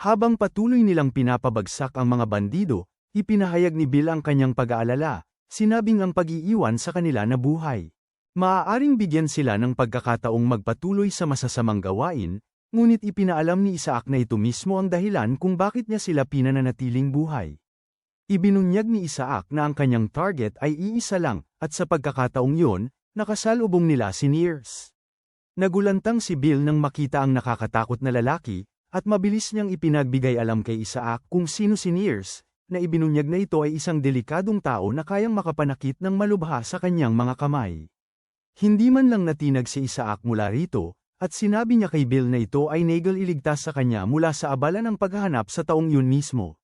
Habang patuloy nilang pinapabagsak ang mga bandido, ipinahayag ni Bill ang kanyang pag-aalala, sinabing ang pag-iiwan sa kanila na buhay. Maaaring bigyan sila ng pagkakataong magpatuloy sa masasamang gawain, ngunit ipinaalam ni Isaac na ito mismo ang dahilan kung bakit niya sila pinananatiling buhay. Ibinunyag ni Isaac na ang kanyang target ay iisa lang, at sa pagkakataong yun, nakasalubong nila si Nears. Nagulantang si Bill nang makita ang nakakatakot na lalaki, at mabilis niyang ipinagbigay alam kay Isaac kung sino si Nears, na ibinunyag na ito ay isang delikadong tao na kayang makapanakit ng malubha sa kanyang mga kamay. Hindi man lang natinag si Isaac mula rito, at sinabi niya kay Bill na ito ay nagel iligtas sa kanya mula sa abala ng paghahanap sa taong yun mismo.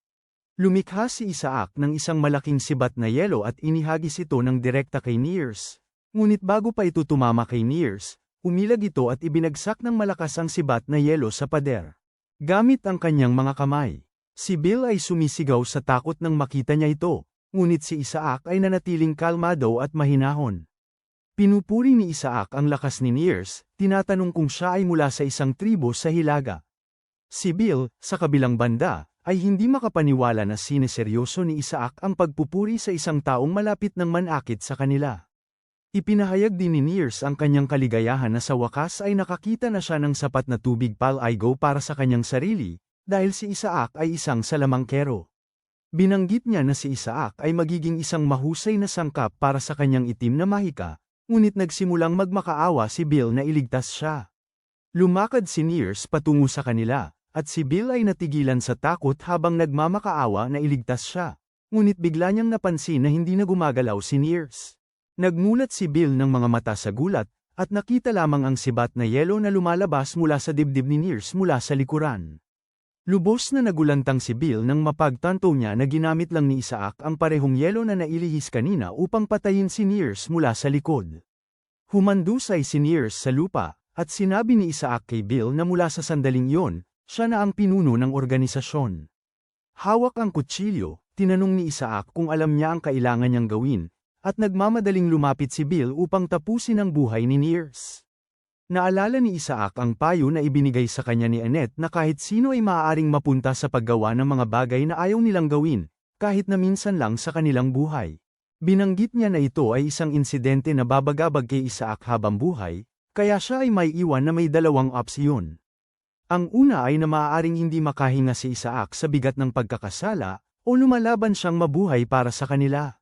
Lumikha si Isaac ng isang malaking sibat na yelo at inihagis ito ng direkta kay Nears. Ngunit bago pa ito tumama kay Nears, umilag ito at ibinagsak ng malakas ang sibat na yelo sa pader. Gamit ang kanyang mga kamay. Si Bill ay sumisigaw sa takot nang makita niya ito, ngunit si Isaac ay nanatiling kalmado at mahinahon. Pinupuri ni Isaac ang lakas ni Nears, tinatanong kung siya ay mula sa isang tribo sa Hilaga. Si Bill, sa kabilang banda, ay hindi makapaniwala na sineseryoso ni Isaac ang pagpupuri sa isang taong malapit ng manakit sa kanila. Ipinahayag din ni Nears ang kanyang kaligayahan na sa wakas ay nakakita na siya ng sapat na tubig pal-aigo para sa kanyang sarili, dahil si Isaac ay isang salamangkero. Binanggit niya na si Isaac ay magiging isang mahusay na sangkap para sa kanyang itim na mahika, ngunit nagsimulang magmakaawa si Bill na iligtas siya. Lumakad si Nears patungo sa kanila, at si Bill ay natigilan sa takot habang nagmamakaawa na iligtas siya, ngunit bigla niyang napansin na hindi na gumagalaw si Nears. Nagmulat si Bill ng mga mata sa gulat, at nakita lamang ang sibat na yelo na lumalabas mula sa dibdib ni Nears mula sa likuran. Lubos na nagulantang si Bill nang mapagtanto niya na ginamit lang ni Isaac ang parehong yelo na nailihis kanina upang patayin si Nears mula sa likod. Humandusay si Nears sa lupa, at sinabi ni Isaac kay Bill na mula sa sandaling yon, siya na ang pinuno ng organisasyon. Hawak ang kutsilyo, tinanong ni Isaac kung alam niya ang kailangan niyang gawin, at nagmamadaling lumapit si Bill upang tapusin ang buhay ni Nears. Naalala ni Isaac ang payo na ibinigay sa kanya ni Annette na kahit sino ay maaaring mapunta sa paggawa ng mga bagay na ayaw nilang gawin, kahit na minsan lang sa kanilang buhay. Binanggit niya na ito ay isang insidente na babagabag kay Isaac habang buhay, kaya siya ay may iwan na may dalawang opsyon. Ang una ay na maaaring hindi makahinga si Isaac sa bigat ng pagkakasala, o lumalaban siyang mabuhay para sa kanila.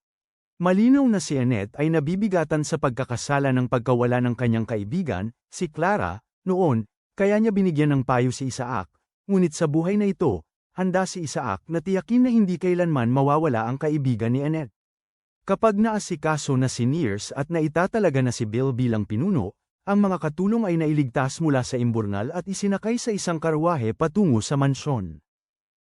Malinaw na si Annette ay nabibigatan sa pagkakasala ng pagkawala ng kanyang kaibigan, si Clara, noon, kaya niya binigyan ng payo si Isaac, ngunit sa buhay na ito, handa si Isaac na tiyakin na hindi kailanman mawawala ang kaibigan ni Annette. Kapag naasikaso na si Nears at naitatalaga na si Bill bilang pinuno, ang mga katulong ay nailigtas mula sa imburnal at isinakay sa isang karwahe patungo sa mansyon.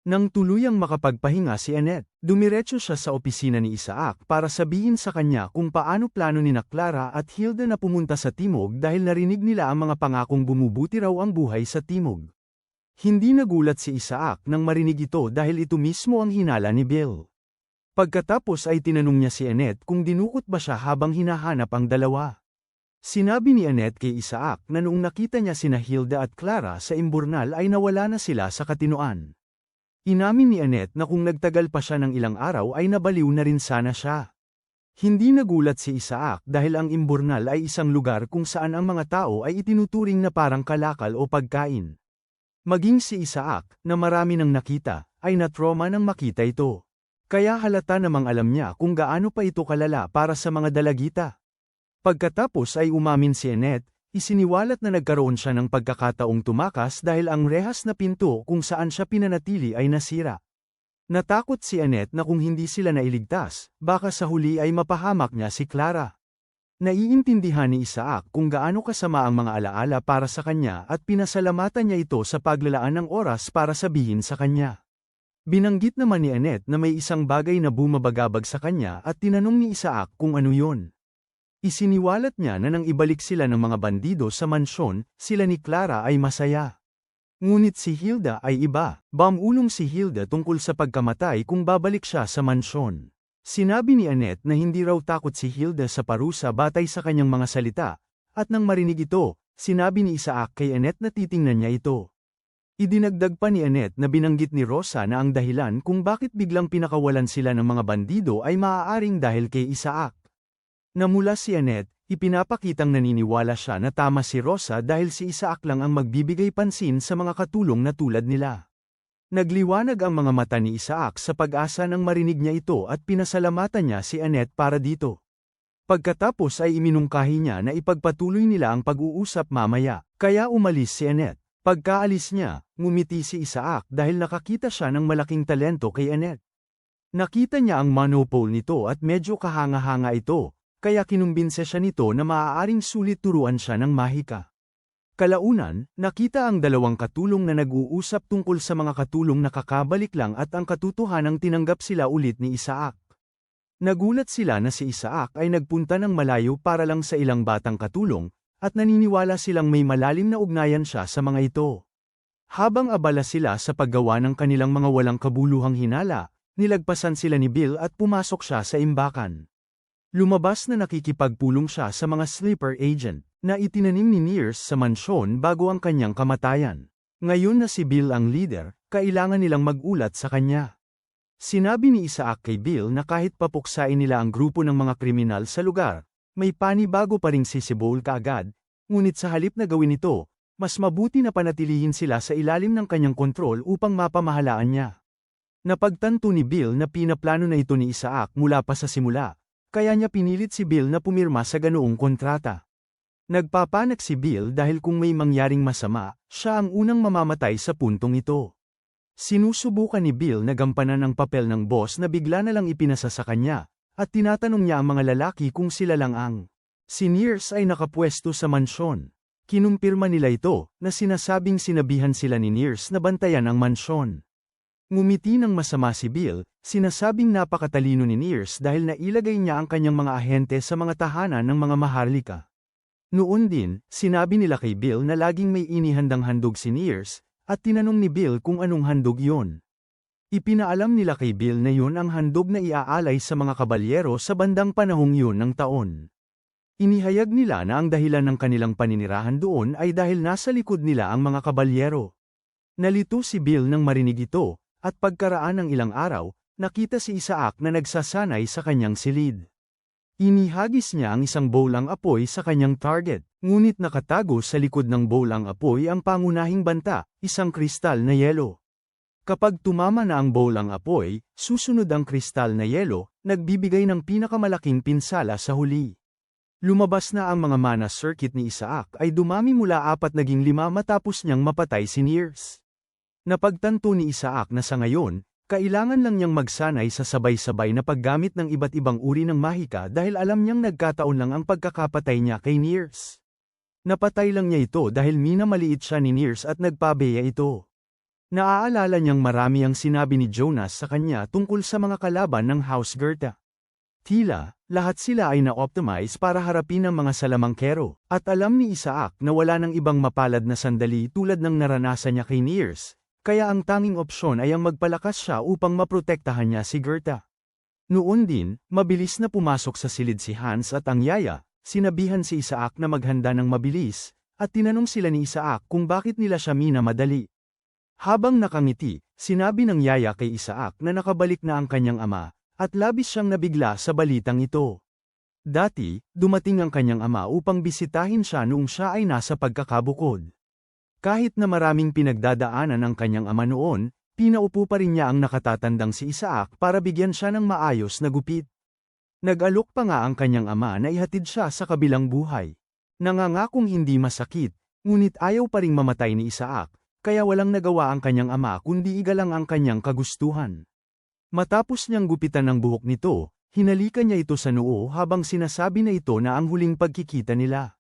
Nang tuluyang makapagpahinga si Annette, dumiretso siya sa opisina ni Isaac para sabihin sa kanya kung paano plano ni Clara at Hilda na pumunta sa Timog dahil narinig nila ang mga pangakong bumubuti raw ang buhay sa Timog. Hindi nagulat si Isaac nang marinig ito dahil ito mismo ang hinala ni Bill. Pagkatapos ay tinanong niya si Annette kung dinukot ba siya habang hinahanap ang dalawa. Sinabi ni Annette kay Isaac na noong nakita niya sina Hilda at Clara sa imburnal ay nawala na sila sa katinoan. Inamin ni Annette na kung nagtagal pa siya ng ilang araw ay nabaliw na rin sana siya. Hindi nagulat si Isaac dahil ang imburnal ay isang lugar kung saan ang mga tao ay itinuturing na parang kalakal o pagkain. Maging si Isaac, na marami nang nakita, ay natroma nang makita ito. Kaya halata namang alam niya kung gaano pa ito kalala para sa mga dalagita. Pagkatapos ay umamin si Annette, isiniwalat na nagkaroon siya ng pagkakataong tumakas dahil ang rehas na pinto kung saan siya pinanatili ay nasira. Natakot si Annette na kung hindi sila nailigtas, baka sa huli ay mapahamak niya si Clara. Naiintindihan ni Isaac kung gaano kasama ang mga alaala para sa kanya at pinasalamatan niya ito sa paglalaan ng oras para sabihin sa kanya. Binanggit naman ni Annette na may isang bagay na bumabagabag sa kanya at tinanong ni Isaac kung ano yun. Isiniwalat niya na nang ibalik sila ng mga bandido sa mansyon, sila ni Clara ay masaya. Ngunit si Hilda ay iba, bamulong si Hilda tungkol sa pagkamatay kung babalik siya sa mansyon. Sinabi ni Annette na hindi raw takot si Hilda sa parusa batay sa kanyang mga salita, at nang marinig ito, sinabi ni Isaac kay Annette na titingnan niya ito. Idinagdag pa ni Annette na binanggit ni Rosa na ang dahilan kung bakit biglang pinakawalan sila ng mga bandido ay maaaring dahil kay Isaac. Namula si Annette, ipinapakitang naniniwala siya na tama si Rosa dahil si Isaac lang ang magbibigay pansin sa mga katulong na tulad nila. Nagliwanag ang mga mata ni Isaac sa pag-asa nang marinig niya ito at pinasalamatan niya si Annette para dito. Pagkatapos ay iminungkahi niya na ipagpatuloy nila ang pag-uusap mamaya, kaya umalis si Annette. Pagkaalis niya, ngumiti si Isaac dahil nakakita siya ng malaking talento kay Annette. Nakita niya ang monopole nito at medyo kahanga-hanga ito, kaya kinumbinse siya nito na maaaring sulit turuan siya ng mahika. Kalaunan, nakita ang dalawang katulong na nag-uusap tungkol sa mga katulong na kakabalik lang at ang katotohanang tinanggap sila ulit ni Isaac. Nagulat sila na si Isaac ay nagpunta ng malayo para lang sa ilang batang katulong, at naniniwala silang may malalim na ugnayan siya sa mga ito. Habang abala sila sa paggawa ng kanilang mga walang kabuluhang hinala, nilagpasan sila ni Bill at pumasok siya sa imbakan. Lumabas na nakikipagpulong siya sa mga sleeper agent na itinanim ni Nears sa mansyon bago ang kanyang kamatayan. Ngayon na si Bill ang leader, kailangan nilang magulat sa kanya. Sinabi ni Isaac kay Bill na kahit papuksain nila ang grupo ng mga kriminal sa lugar, may panibago pa ring sisibol kaagad, ngunit sa halip na gawin ito, mas mabuti na panatilihin sila sa ilalim ng kanyang kontrol upang mapamahalaan niya. Napagtanto ni Bill na pinaplano na ito ni Isaac mula pa sa simula, kaya niya pinilit si Bill na pumirma sa ganoong kontrata. Nagpapanak si Bill dahil kung may mangyaring masama, siya ang unang mamamatay sa puntong ito. Sinusubukan ni Bill na gampanan ang papel ng boss na bigla na lang ipinasa sa kanya, at tinatanong niya ang mga lalaki kung sila lang ang. Si Nears ay nakapwesto sa mansyon. Kinumpirma nila ito, na sinasabing sinabihan sila ni Nears na bantayan ang mansyon. Ngumiti ng masama si Bill, sinasabing napakatalino ni Nears dahil nailagay niya ang kanyang mga ahente sa mga tahanan ng mga maharlika. Noon din, sinabi nila kay Bill na laging may inihandang handog si Nears, at tinanong ni Bill kung anong handog yon. Ipinaalam nila kay Bill na yon ang handog na iaalay sa mga kabalyero sa bandang panahong yun ng taon. Inihayag nila na ang dahilan ng kanilang paninirahan doon ay dahil nasa likod nila ang mga kabalyero. Nalito si Bill nang marinig ito, at pagkaraan ng ilang araw, nakita si Isaac na nagsasanay sa kanyang silid. Inihagis niya ang isang bowl ang apoy sa kanyang target, ngunit nakatago sa likod ng bowl ang apoy ang pangunahing banta, isang kristal na yelo. Kapag tumama na ang bowl ang apoy, susunod ang kristal na yelo, nagbibigay ng pinakamalaking pinsala sa huli. Lumabas na ang mga mana circuit ni Isaac ay dumami mula 4 naging 5 matapos niyang mapatay si Nears. Napagtanto ni Isaac na sa ngayon, kailangan lang niyang magsanay sa sabay-sabay na paggamit ng iba't ibang uri ng mahika dahil alam niyang nagkataon lang ang pagkakapatay niya kay Nears. Napatay lang niya ito dahil minamaliit siya ni Nears at nagpabeya ito. Naaalala niyang marami ang sinabi ni Jonas sa kanya tungkol sa mga kalaban ng House Gerta. Tila, lahat sila ay na-optimize para harapin ang mga salamangkero, at alam ni Isaac na wala ng ibang mapalad na sandali tulad ng naranasan niya kay Nears. Kaya ang tanging opsyon ay ang magpalakas siya upang maprotektahan niya si Gerta. Noon din, mabilis na pumasok sa silid si Hans at ang yaya, sinabihan si Isaac na maghanda ng mabilis, at tinanong sila ni Isaac kung bakit nila siya minamadali. Habang nakangiti, sinabi ng yaya kay Isaac na nakabalik na ang kanyang ama, at labis siyang nabigla sa balitang ito. Dati, dumating ang kanyang ama upang bisitahin siya noong siya ay nasa pagkakabukod. Kahit na maraming pinagdadaanan ang kanyang ama noon, pinaupo pa rin niya ang nakatatandang si Isaac para bigyan siya ng maayos na gupit. Nag-alok pa nga ang kanyang ama na ihatid siya sa kabilang buhay. Nangangakong hindi masakit, ngunit ayaw pa ring mamatay ni Isaac, kaya walang nagawa ang kanyang ama kundi igalang ang kanyang kagustuhan. Matapos niyang gupitan ng buhok nito, hinalikan niya ito sa noo habang sinasabi na ito na ang huling pagkikita nila.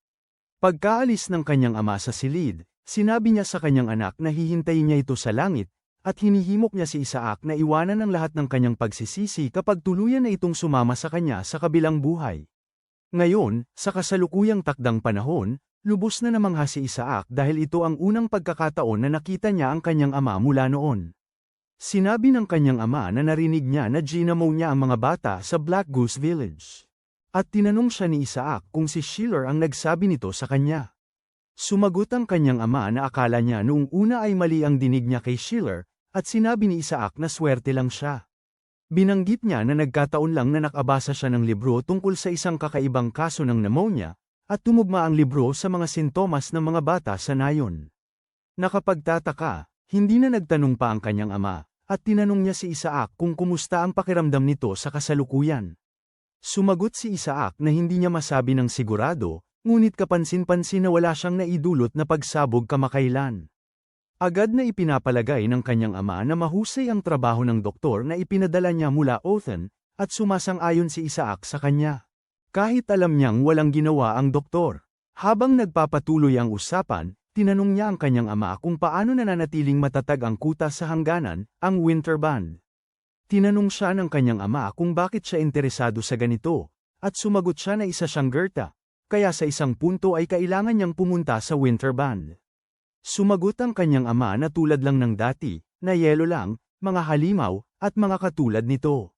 Pagkaalis ng kanyang ama sa silid, sinabi niya sa kanyang anak na hihintayin niya ito sa langit, at hinihimok niya si Isaac na iwanan ang lahat ng kanyang pagsisisi kapag tuluyan na itong sumama sa kanya sa kabilang buhay. Ngayon, sa kasalukuyang takdang panahon, lubos na namangha si Isaac dahil ito ang unang pagkakataon na nakita niya ang kanyang ama mula noon. Sinabi ng kanyang ama na narinig niya na ginamo niya ang mga bata sa Black Goose Village. At tinanong siya ni Isaac kung si Schiller ang nagsabi nito sa kanya. Sumagot ang kanyang ama na akala niya noong una ay mali ang dinig niya kay Schiller, at sinabi ni Isaac na swerte lang siya. Binanggit niya na nagkataon lang na nakabasa siya ng libro tungkol sa isang kakaibang kaso ng pneumonia, at tumugma ang libro sa mga sintomas ng mga bata sa nayon. Nakapagtataka, hindi na nagtanong pa ang kanyang ama, at tinanong niya si Isaac kung kumusta ang pakiramdam nito sa kasalukuyan. Sumagot si Isaac na hindi niya masabi ng sigurado, ngunit kapansin-pansin na wala siyang naidulot na pagsabog kamakailan. Agad na ipinapalagay ng kanyang ama na mahusay ang trabaho ng doktor na ipinadala niya mula Othen, at sumasang-ayon si Isaac sa kanya. Kahit alam niyang walang ginawa ang doktor. Habang nagpapatuloy ang usapan, tinanong niya ang kanyang ama kung paano nananatiling matatag ang kuta sa hangganan, ang winter band. Tinanong siya ng kanyang ama kung bakit siya interesado sa ganito, at sumagot siya na isa siyang Goethe, kaya sa isang punto ay kailangan niyang pumunta sa winter band. Sumagot ang kanyang ama na tulad lang ng dati, na yelo lang, mga halimaw, at mga katulad nito.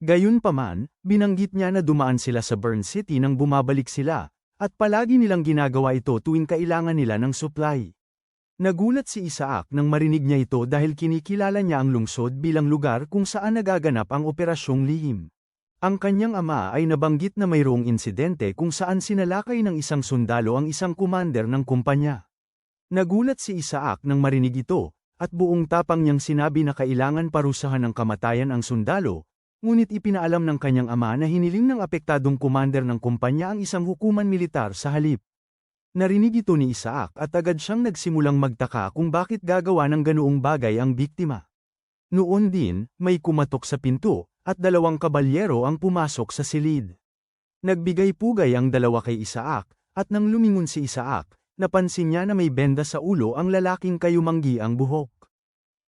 Gayunpaman, binanggit niya na dumaan sila sa Burn City nang bumabalik sila, at palagi nilang ginagawa ito tuwing kailangan nila ng supply. Nagulat si Isaac nang marinig niya ito dahil kinikilala niya ang lungsod bilang lugar kung saan nagaganap ang operasyong lihim. Ang kanyang ama ay nabanggit na mayroong insidente kung saan sinalakay ng isang sundalo ang isang commander ng kumpanya. Nagulat si Isaac nang marinig ito, at buong tapang niyang sinabi na kailangan parusahan ng kamatayan ang sundalo, ngunit ipinaalam ng kanyang ama na hiniling ng apektadong commander ng kumpanya ang isang hukuman militar sa halip. Narinig ito ni Isaac at agad siyang nagsimulang magtaka kung bakit gagawa ng ganoong bagay ang biktima. Noon din, may kumatok sa pinto, at dalawang kabalyero ang pumasok sa silid. Nagbigay pugay ang dalawa kay Isaac, at nang lumingon si Isaac, napansin niya na may benda sa ulo ang lalaking kayumanggi ang buhok.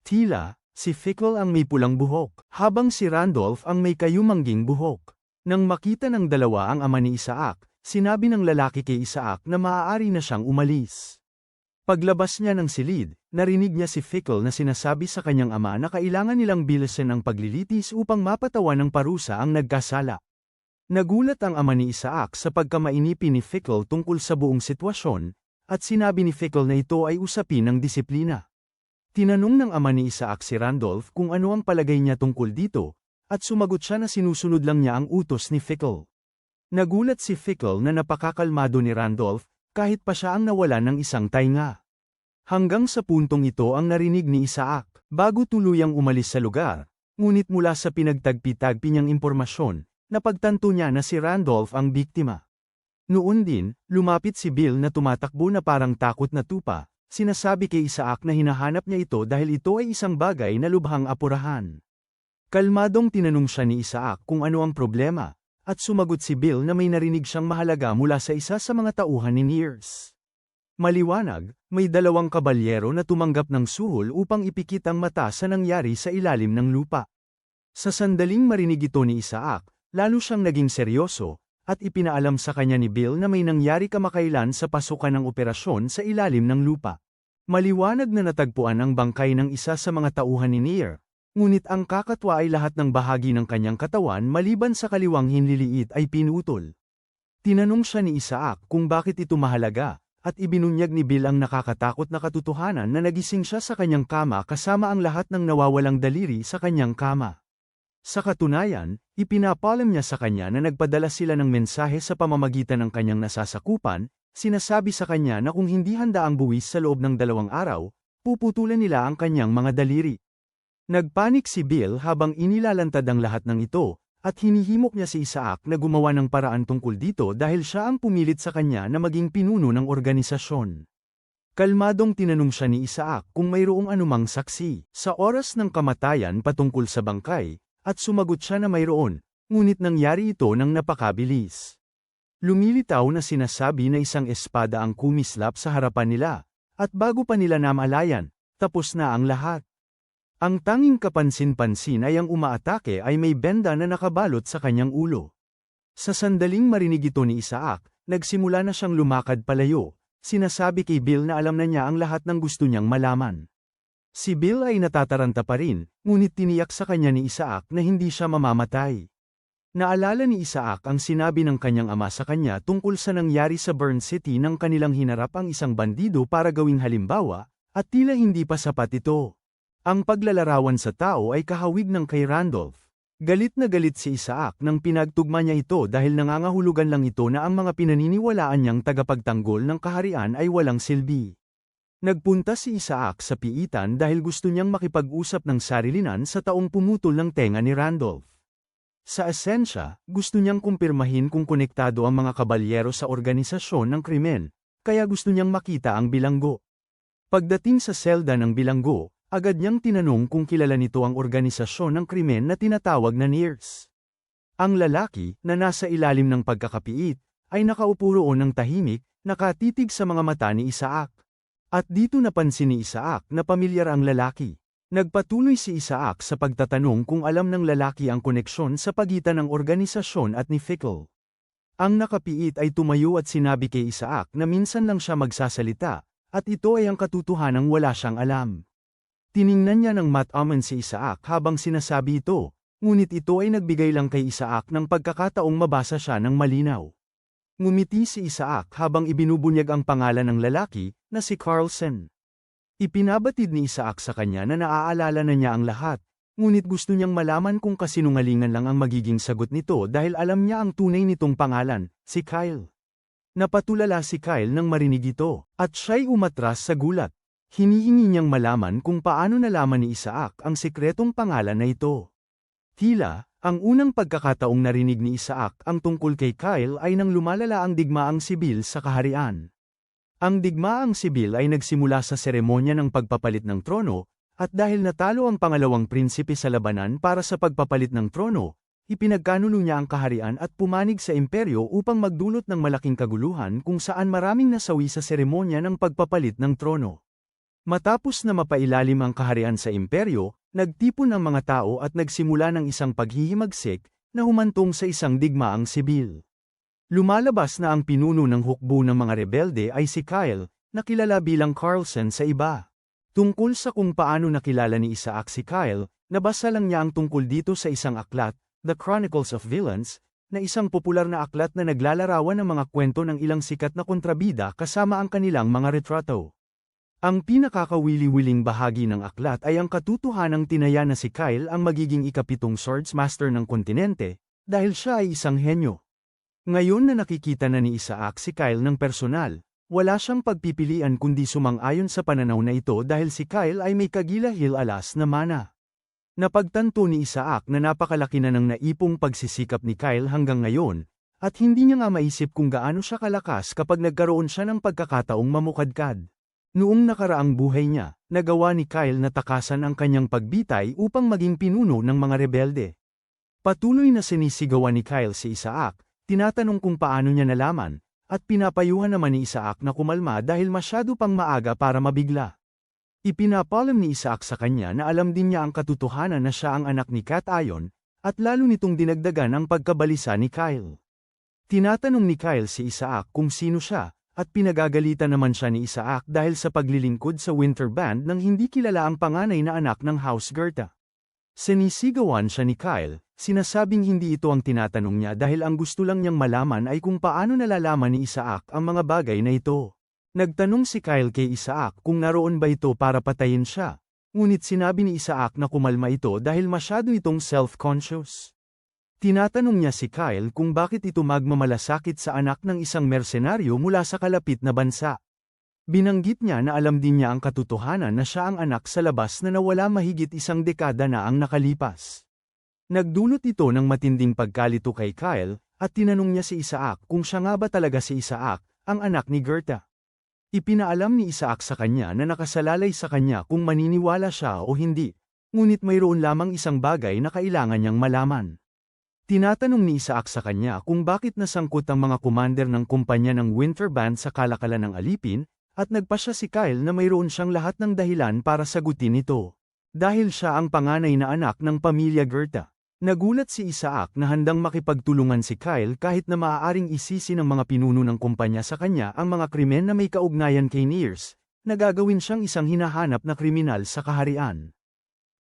Tila, si Fickle ang may pulang buhok, habang si Randolph ang may kayumangging buhok. Nang makita ng dalawa ang ama ni Isaac, sinabi ng lalaki kay Isaac na maaari na siyang umalis. Paglabas niya ng silid, narinig niya si Fickle na sinasabi sa kanyang ama na kailangan nilang bilisan ang paglilitis upang mapatawan ng parusa ang nagkasala. Nagulat ang ama ni Isaac sa pagkamainipin ni Fickle tungkol sa buong sitwasyon, at sinabi ni Fickle na ito ay usapin ng disiplina. Tinanong ng ama ni Isaac si Randolph kung ano ang palagay niya tungkol dito, at sumagot siya na sinusunod lang niya ang utos ni Fickle. Nagulat si Fickle na napakakalmado ni Randolph, kahit pa siya ang nawalan ng isang tainga. Hanggang sa puntong ito ang narinig ni Isaac, bago tuluyang umalis sa lugar, ngunit mula sa pinagtagpi-tagpi niyang impormasyon, napagtanto niya na si Randolph ang biktima. Noon din, lumapit si Bill na tumatakbo na parang takot na tupa, sinasabi kay Isaac na hinahanap niya ito dahil ito ay isang bagay na lubhang apurahan. Kalmadong tinanong siya ni Isaac kung ano ang problema, at sumagot si Bill na may narinig siyang mahalaga mula sa isa sa mga tauhan ni Nears. Maliwanag, may dalawang kabalyero na tumanggap ng suhol upang ipikit ang mata sa nangyari sa ilalim ng lupa. Sa sandaling marinig ito ni Isaac, lalo siyang naging seryoso, at ipinaalam sa kanya ni Bill na may nangyari kamakailan sa pasukan ng operasyon sa ilalim ng lupa. Maliwanag na natagpuan ang bangkay ng isa sa mga tauhan ni Near, ngunit ang kakatwa ay lahat ng bahagi ng kanyang katawan maliban sa kaliwang hinliliit ay pinutol. Tinanong siya ni Isaac kung bakit ito mahalaga, at ibinunyag ni Bill ang nakakatakot na katotohanan na nagising siya sa kanyang kama kasama ang lahat ng nawawalang daliri sa kanyang kama. Sa katunayan, ipinapalam niya sa kanya na nagpadala sila ng mensahe sa pamamagitan ng kanyang nasasakupan, sinasabi sa kanya na kung hindi handa ang buwis sa loob ng 2 araw, puputulan nila ang kanyang mga daliri. Nagpanik si Bill habang inilalantad ang lahat ng ito, at hinihimok niya si Isaac na gumawa ng paraan tungkol dito dahil siya ang pumilit sa kanya na maging pinuno ng organisasyon. Kalmadong tinanong siya ni Isaac kung mayroong anumang saksi sa oras ng kamatayan patungkol sa bangkay, at sumagot siya na mayroon, ngunit nangyari ito ng napakabilis. Lumilitaw na sinasabi na isang espada ang kumislap sa harapan nila, at bago pa nila namalayan, tapos na ang lahat. Ang tanging kapansin-pansin ay ang umaatake ay may benda na nakabalot sa kanyang ulo. Sa sandaling marinig ito ni Isaac, nagsimula na siyang lumakad palayo, sinasabi kay Bill na alam na niya ang lahat ng gusto niyang malaman. Si Bill ay natataranta pa rin, ngunit tiniyak sa kanya ni Isaac na hindi siya mamamatay. Naalala ni Isaac ang sinabi ng kanyang ama sa kanya tungkol sa nangyari sa Burn City nang kanilang hinarap ang isang bandido para gawing halimbawa, at tila hindi pa sapat ito. Ang paglalarawan sa tao ay kahawig ng kay Randolph. Galit na galit si Isaac nang pinagtugma niya ito dahil nangangahulugan lang ito na ang mga pinaniniwalaan niyang tagapagtanggol ng kaharian ay walang silbi. Nagpunta si Isaac sa piitan dahil gusto niyang makipag-usap ng sarilinan sa taong pumutol ng tenga ni Randolph. Sa esensya, gusto niyang kumpirmahin kung konektado ang mga kabalyero sa organisasyon ng krimen, kaya gusto niyang makita ang bilanggo. Pagdating sa selda ng bilanggo, agad niyang tinanong kung kilala nito ang organisasyon ng krimen na tinatawag na NERS. Ang lalaki, na nasa ilalim ng pagkakapiit, ay nakaupo roon ng tahimik, nakatitig sa mga mata ni Isaac. At dito napansin ni Isaac na pamilyar ang lalaki. Nagpatuloy si Isaac sa pagtatanong kung alam ng lalaki ang koneksyon sa pagitan ng organisasyon at ni Fickle. Ang nakapiit ay tumayo at sinabi kay Isaac na minsan lang siya magsasalita, at ito ay ang katotohanang wala siyang alam. Tiningnan niya ng mat-aman si Isaac habang sinasabi ito, ngunit ito ay nagbigay lang kay Isaac ng pagkakataong mabasa siya ng malinaw. Ngumiti si Isaac habang ibinubunyag ang pangalan ng lalaki, na si Carlson. Ipinabatid ni Isaac sa kanya na naaalala na niya ang lahat, ngunit gusto niyang malaman kung kasinungalingan lang ang magiging sagot nito dahil alam niya ang tunay nitong pangalan, si Kyle. Napatulala si Kyle nang marinig ito, at siya'y umatras sa gulat. Hinihingi niyang malaman kung paano nalaman ni Isaac ang sikretong pangalan na ito. Tila, ang unang pagkakataong narinig ni Isaac ang tungkol kay Kyle ay nang lumalala ang digmaang sibil sa kaharian. Ang digmaang sibil ay nagsimula sa seremonya ng pagpapalit ng trono, at dahil natalo ang pangalawang prinsipe sa labanan para sa pagpapalit ng trono, ipinagkanulo niya ang kaharian at pumanig sa imperyo upang magdulot ng malaking kaguluhan kung saan maraming nasawi sa seremonya ng pagpapalit ng trono. Matapos na mapailalim ang kaharian sa imperyo, nagtipon ang mga tao at nagsimula ng isang paghihimagsik na humantong sa isang digmaang sibil. Lumalabas na ang pinuno ng hukbo ng mga rebelde ay si Kyle, na kilala bilang Carlson sa iba. Tungkol sa kung paano nakilala ni Isaac si Kyle, nabasa lang niya ang tungkol dito sa isang aklat, The Chronicles of Villains, na isang popular na aklat na naglalarawan ng mga kwento ng ilang sikat na kontrabida kasama ang kanilang mga retrato. Ang pinakakawili-wiling bahagi ng aklat ay ang katotohanang tinaya na si Kyle ang magiging ikapitong swordsmaster ng kontinente, dahil siya ay isang henyo. Ngayon na nakikita na ni Isaac si Kyle ng personal, wala siyang pagpipilian kundi sumang-ayon sa pananaw na ito dahil si Kyle ay may kagilahil-alas na mana. Napagtanto ni Isaac na napakalaki na ng naipong pagsisikap ni Kyle hanggang ngayon, at hindi niya nga maisip kung gaano siya kalakas kapag nagkaroon siya ng pagkakataong mamukadkad. Noong nakaraang buhay niya, nagawa ni Kyle na takasan ang kanyang pagbitay upang maging pinuno ng mga rebelde. Patuloy na sinisigawan ni Kyle si Isaac, tinatanong kung paano niya nalaman, at pinapayuhan naman ni Isaac na kumalma dahil masyado pang maaga para mabigla. Ipinapalam ni Isaac sa kanya na alam din niya ang katotohanan na siya ang anak ni Cat Ayon, at lalo nitong dinagdagan ang pagkabalisa ni Kyle. Tinatanong ni Kyle si Isaac kung sino siya, at pinagagalitan naman siya ni Isaac dahil sa paglilingkod sa Winter Band nang hindi kilala ang panganay na anak ng House Gerta. Sinisigawan siya ni Kyle, sinasabing hindi ito ang tinatanong niya dahil ang gusto lang niyang malaman ay kung paano nalalaman ni Isaac ang mga bagay na ito. Nagtanong si Kyle kay Isaac kung naroon ba ito para patayin siya, ngunit sinabi ni Isaac na kumalma ito dahil masyado itong self-conscious. Tinatanong niya si Kyle kung bakit ito magmamalasakit sa anak ng isang mersenaryo mula sa kalapit na bansa. Binanggit niya na alam din niya ang katotohanan na siya ang anak sa labas na nawala mahigit isang dekada na ang nakalipas. Nagdulot ito ng matinding pagkalito kay Kyle, at tinanong niya si Isaac kung siya nga ba talaga si Isaac, ang anak ni Gerta. Ipinaalam ni Isaac sa kanya na nakasalalay sa kanya kung maniniwala siya o hindi, ngunit mayroon lamang isang bagay na kailangan niyang malaman. Tinatanong ni Isaac sa kanya kung bakit nasangkot ang mga commander ng kumpanya ng Winter Band sa kalakalan ng alipin, at nagpasya si Kyle na mayroon siyang lahat ng dahilan para sagutin ito. Dahil siya ang panganay na anak ng pamilya Gerta. Nagulat si Isaac na handang makipagtulungan si Kyle kahit na maaaring isisi ng mga pinuno ng kumpanya sa kanya ang mga krimen na may kaugnayan kay NERS, na gagawin siyang isang hinahanap na kriminal sa kaharian.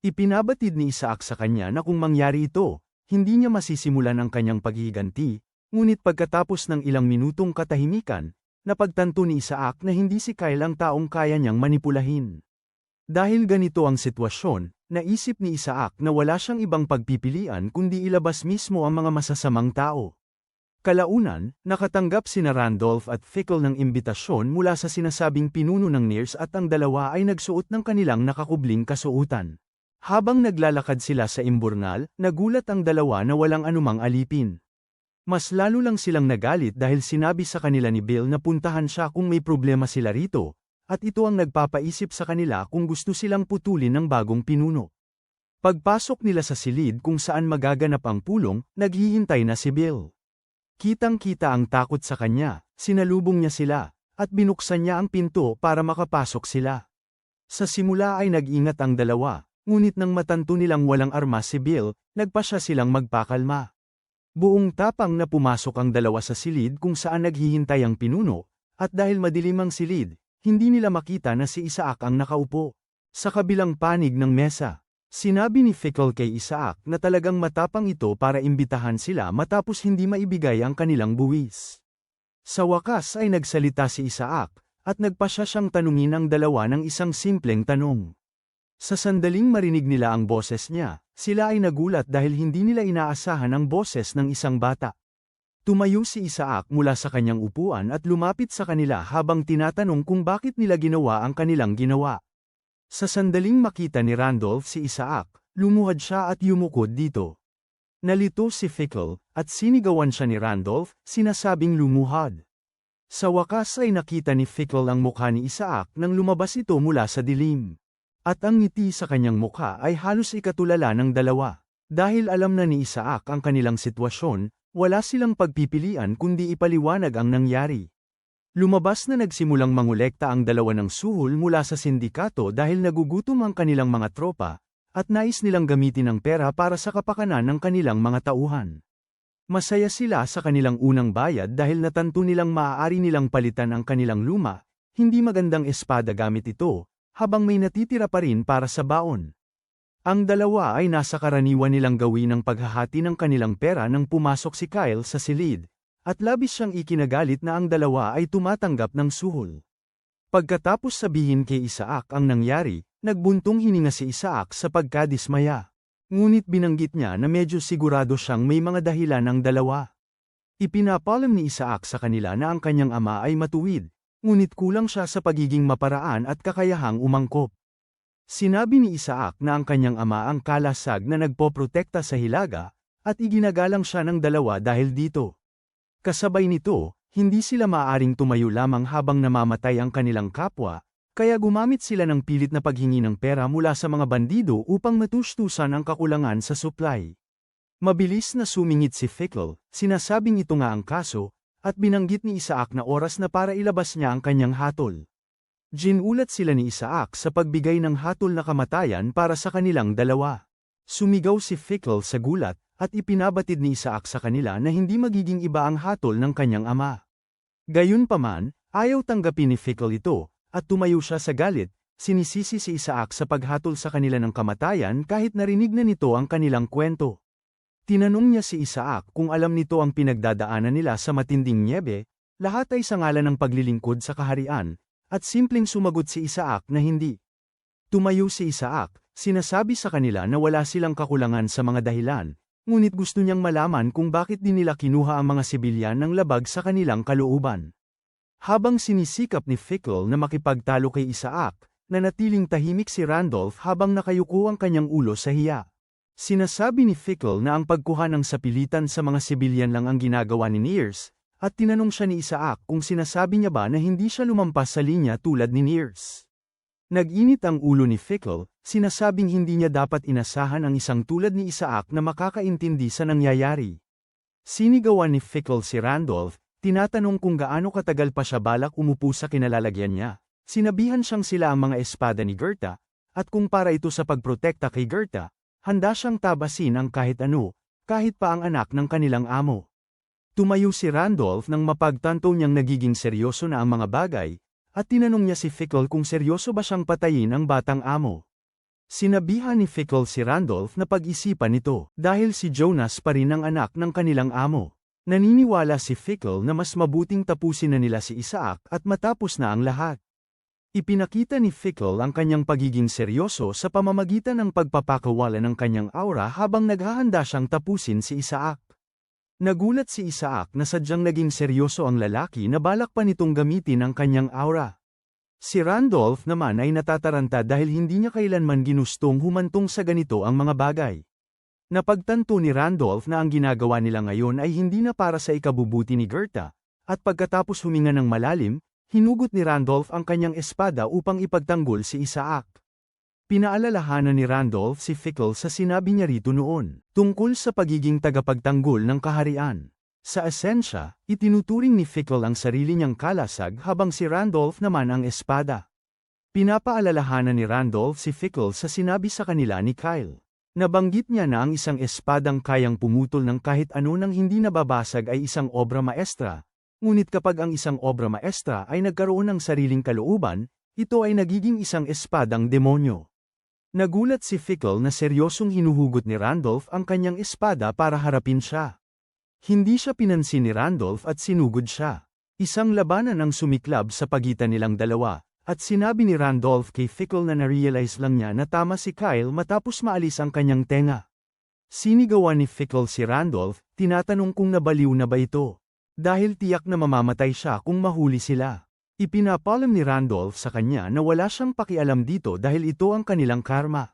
Ipinabatid ni Isaac sa kanya na kung mangyari ito, hindi niya masisimulan ang kanyang paghihiganti, ngunit pagkatapos ng ilang minutong katahimikan, napagtanto ni Isaac na hindi si Kyle ang taong kaya niyang manipulahin. Dahil ganito ang sitwasyon, naisip ni Isaac na wala siyang ibang pagpipilian kundi ilabas mismo ang mga masasamang tao. Kalaunan, nakatanggap sina Randolph at Fickle ng imbitasyon mula sa sinasabing pinuno ng NIRS at ang dalawa ay nagsuot ng kanilang nakakubling kasuotan. Habang naglalakad sila sa imburnal, nagulat ang dalawa na walang anumang alipin. Mas lalo lang silang nagalit dahil sinabi sa kanila ni Bill na puntahan siya kung may problema sila rito, at ito ang nagpapaisip sa kanila kung gusto silang putulin ng bagong pinuno. Pagpasok nila sa silid kung saan magaganap ang pulong, naghihintay na si Bill. Kitang-kita ang takot sa kanya, sinalubong niya sila, at binuksan niya ang pinto para makapasok sila. Sa simula ay nag-ingat ang dalawa, ngunit nang matanto nilang walang armas si Bill, nagpasya silang magpakalma. Buong tapang na pumasok ang dalawa sa silid kung saan naghihintay ang pinuno, at dahil madilim ang silid, hindi nila makita na si Isaac ang nakaupo. Sa kabilang panig ng mesa, sinabi ni Fickle kay Isaac na talagang matapang ito para imbitahan sila matapos hindi maibigay ang kanilang buwis. Sa wakas ay nagsalita si Isaac, at nagpasya siyang tanungin ang dalawa ng isang simpleng tanong. Sa sandaling marinig nila ang boses niya, sila ay nagulat dahil hindi nila inaasahan ang boses ng isang bata. Tumayo si Isaac mula sa kanyang upuan at lumapit sa kanila habang tinatanong kung bakit nila ginawa ang kanilang ginawa. Sa sandaling makita ni Randolph si Isaac, lumuhad siya at yumukod dito. Nalito si Fickle, at sinigawan siya ni Randolph, sinasabing lumuhad. Sa wakas ay nakita ni Fickle ang mukha ni Isaac nang lumabas ito mula sa dilim. At ang ngiti sa kanyang mukha ay halos ikatulala ng dalawa. Dahil alam na ni Isaac ang kanilang sitwasyon, wala silang pagpipilian kundi ipaliwanag ang nangyari. Lumabas na nagsimulang mangolekta ang dalawa ng suhol mula sa sindikato dahil nagugutom ang kanilang mga tropa, at nais nilang gamitin ang pera para sa kapakanan ng kanilang mga tauhan. Masaya sila sa kanilang unang bayad dahil natanto nilang maaari nilang palitan ang kanilang luma, hindi magandang espada gamit ito, habang may natitira pa rin para sa baon. Ang dalawa ay nasa karaniwan nilang gawin ang paghahati ng kanilang pera nang pumasok si Kyle sa silid, at labis siyang ikinagalit na ang dalawa ay tumatanggap ng suhol. Pagkatapos sabihin kay Isaac ang nangyari, nagbuntong hininga si Isaac sa pagkadismaya. Ngunit binanggit niya na medyo sigurado siyang may mga dahilan ang dalawa. Ipinapalam ni Isaac sa kanila na ang kanyang ama ay matuwid, ngunit kulang siya sa pagiging maparaan at kakayahang umangkop. Sinabi ni Isaac na ang kanyang ama ang kalasag na nagpoprotekta sa hilaga, at iginagalang siya ng dalawa dahil dito. Kasabay nito, hindi sila maaaring tumayo lamang habang namamatay ang kanilang kapwa, kaya gumamit sila ng pilit na paghingi ng pera mula sa mga bandido upang matustusan ang kakulangan sa supply. Mabilis na sumingit si Fickle, sinasabing ito nga ang kaso, at binanggit ni Isaac na oras na para ilabas niya ang kanyang hatol. Ginulat sila ni Isaac sa pagbigay ng hatol na kamatayan para sa kanilang dalawa. Sumigaw si Fickle sa gulat, at ipinabatid ni Isaac sa kanila na hindi magiging iba ang hatol ng kanyang ama. Gayunpaman, ayaw tanggapin ni Fickle ito, at tumayo siya sa galit, sinisisi si Isaac sa paghatol sa kanila ng kamatayan kahit narinig na nito ang kanilang kwento. Tinanong niya si Isaac kung alam nito ang pinagdadaanan nila sa matinding nyebe, lahat ay sa ngalan ng paglilingkod sa kaharian, at simpleng sumagot si Isaac na hindi. Tumayo si Isaac, sinasabi sa kanila na wala silang kakulangan sa mga dahilan, ngunit gusto niyang malaman kung bakit din nila kinuha ang mga sibilyan ng labag sa kanilang kalooban. Habang sinisikap ni Fickle na makipagtalo kay Isaac, nanatiling tahimik si Randolph habang nakayuko ang kanyang ulo sa hiya. Sinasabi ni Fickle na ang pagkuha ng sapilitan sa mga sibilyan lang ang ginagawa ni Nears, at tinanong siya ni Isaac kung sinasabi niya ba na hindi siya lumampas sa linya tulad ni Nears. Nag-init ang ulo ni Fickle, sinasabing hindi niya dapat inasahan ang isang tulad ni Isaac na makakaintindi sa nangyayari. Sinigawan ni Fickle si Randolph, tinatanong kung gaano katagal pa siya balak umupo sa kinalalagyan niya. Sinabihan siyang sila ang mga espada ni Gerta, at kung para ito sa pagprotekta kay Gerta, handa siyang tabasin ang kahit ano, kahit pa ang anak ng kanilang amo. Tumayo si Randolph nang mapagtanto niyang nagiging seryoso na ang mga bagay, at tinanong niya si Fickle kung seryoso ba siyang patayin ang batang amo. Sinabihan ni Fickle si Randolph na pag-isipan ito, dahil si Jonas pa rin ang anak ng kanilang amo. Naniniwala si Fickle na mas mabuting tapusin na nila si Isaac at matapos na ang lahat. Ipinakita ni Fickle ang kanyang pagiging seryoso sa pamamagitan ng pagpapakawala ng kanyang aura habang naghahanda siyang tapusin si Isaac. Nagulat si Isaac na sadyang naging seryoso ang lalaki na balak pa nitong gamitin ang kanyang aura. Si Randolph naman ay natataranta dahil hindi niya kailanman ginustong humantong sa ganito ang mga bagay. Napagtanto ni Randolph na ang ginagawa nila ngayon ay hindi na para sa ikabubuti ni Gerta, at pagkatapos huminga ng malalim, hinugot ni Randolph ang kanyang espada upang ipagtanggol si Isaac. Pinaalalahanan ni Randolph si Fickle sa sinabi niya rito noon, tungkol sa pagiging tagapagtanggol ng kaharian. Sa esensya, itinuturing ni Fickle ang sarili niyang kalasag habang si Randolph naman ang espada. Pinapaalalahanan ni Randolph si Fickle sa sinabi sa kanila ni Kyle. Nabanggit niya na ang isang espadang kayang pumutol ng kahit ano nang hindi nababasag ay isang obra maestra, ngunit kapag ang isang obra maestra ay nagkaroon ng sariling kalooban, ito ay nagiging isang espadang demonyo. Nagulat si Fickle na seryosong hinuhugot ni Randolph ang kanyang espada para harapin siya. Hindi siya pinansin ni Randolph at sinugod siya. Isang labanan ang sumiklab sa pagitan nilang dalawa, at sinabi ni Randolph kay Fickle na narealize lang niya na tama si Kyle matapos maalis ang kanyang tenga. Sinigawan ni Fickle si Randolph, tinatanong kung nabaliw na ba ito. Dahil tiyak na mamamatay siya kung mahuli sila. Ipinapalam ni Randolph sa kanya na wala siyang pakialam dito dahil ito ang kanilang karma.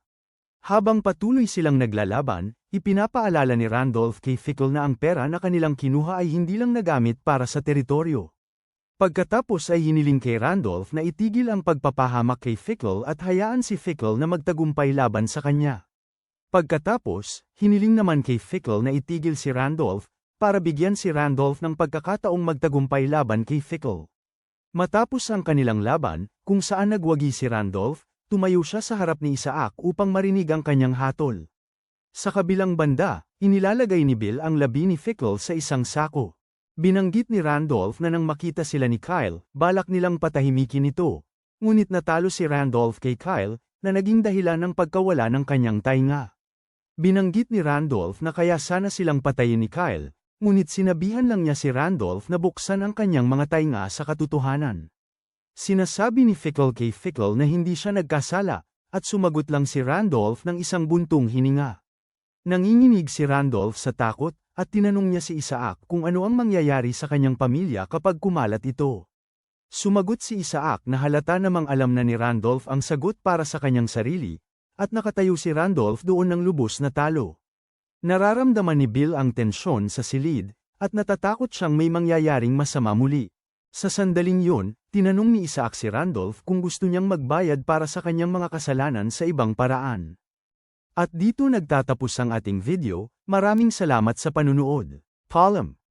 Habang patuloy silang naglalaban, ipinapaalala ni Randolph kay Fickle na ang pera na kanilang kinuha ay hindi lang nagamit para sa teritoryo. Pagkatapos ay hiniling kay Randolph na itigil ang pagpapahamak kay Fickle at hayaan si Fickle na magtagumpay laban sa kanya. Pagkatapos, hiniling naman kay Fickle na itigil si Randolph, para bigyan si Randolph ng pagkakataong magtagumpay laban kay Fickle. Matapos ang kanilang laban, kung saan nagwagi si Randolph, tumayo siya sa harap ni Isaac upang marinig ang kanyang hatol. Sa kabilang banda, inilalagay ni Bill ang labi ni Fickle sa isang sako. Binanggit ni Randolph na nang makita sila ni Kyle, balak nilang patahimikin ito. Ngunit natalo si Randolph kay Kyle, na naging dahilan ng pagkawala ng kanyang tainga. Binanggit ni Randolph na kaya sana silang patayin ni Kyle, ngunit sinabihan lang niya si Randolph na buksan ang kanyang mga tainga sa katotohanan. Sinasabi ni Fickle kay Fickle na hindi siya nagkasala, at sumagot lang si Randolph ng isang buntong hininga. Nanginginig si Randolph sa takot, at tinanong niya si Isaac kung ano ang mangyayari sa kanyang pamilya kapag kumalat ito. Sumagot si Isaac na halata namang alam na ni Randolph ang sagot para sa kanyang sarili, at nakatayo si Randolph doon ng lubos na talo. Nararamdaman ni Bill ang tensyon sa silid, at natatakot siyang may mangyayaring masama muli. Sa sandaling yun, tinanong ni Isaac si Randolph kung gusto niyang magbayad para sa kanyang mga kasalanan sa ibang paraan. At dito nagtatapos ang ating video, maraming salamat sa panunood. Paalam!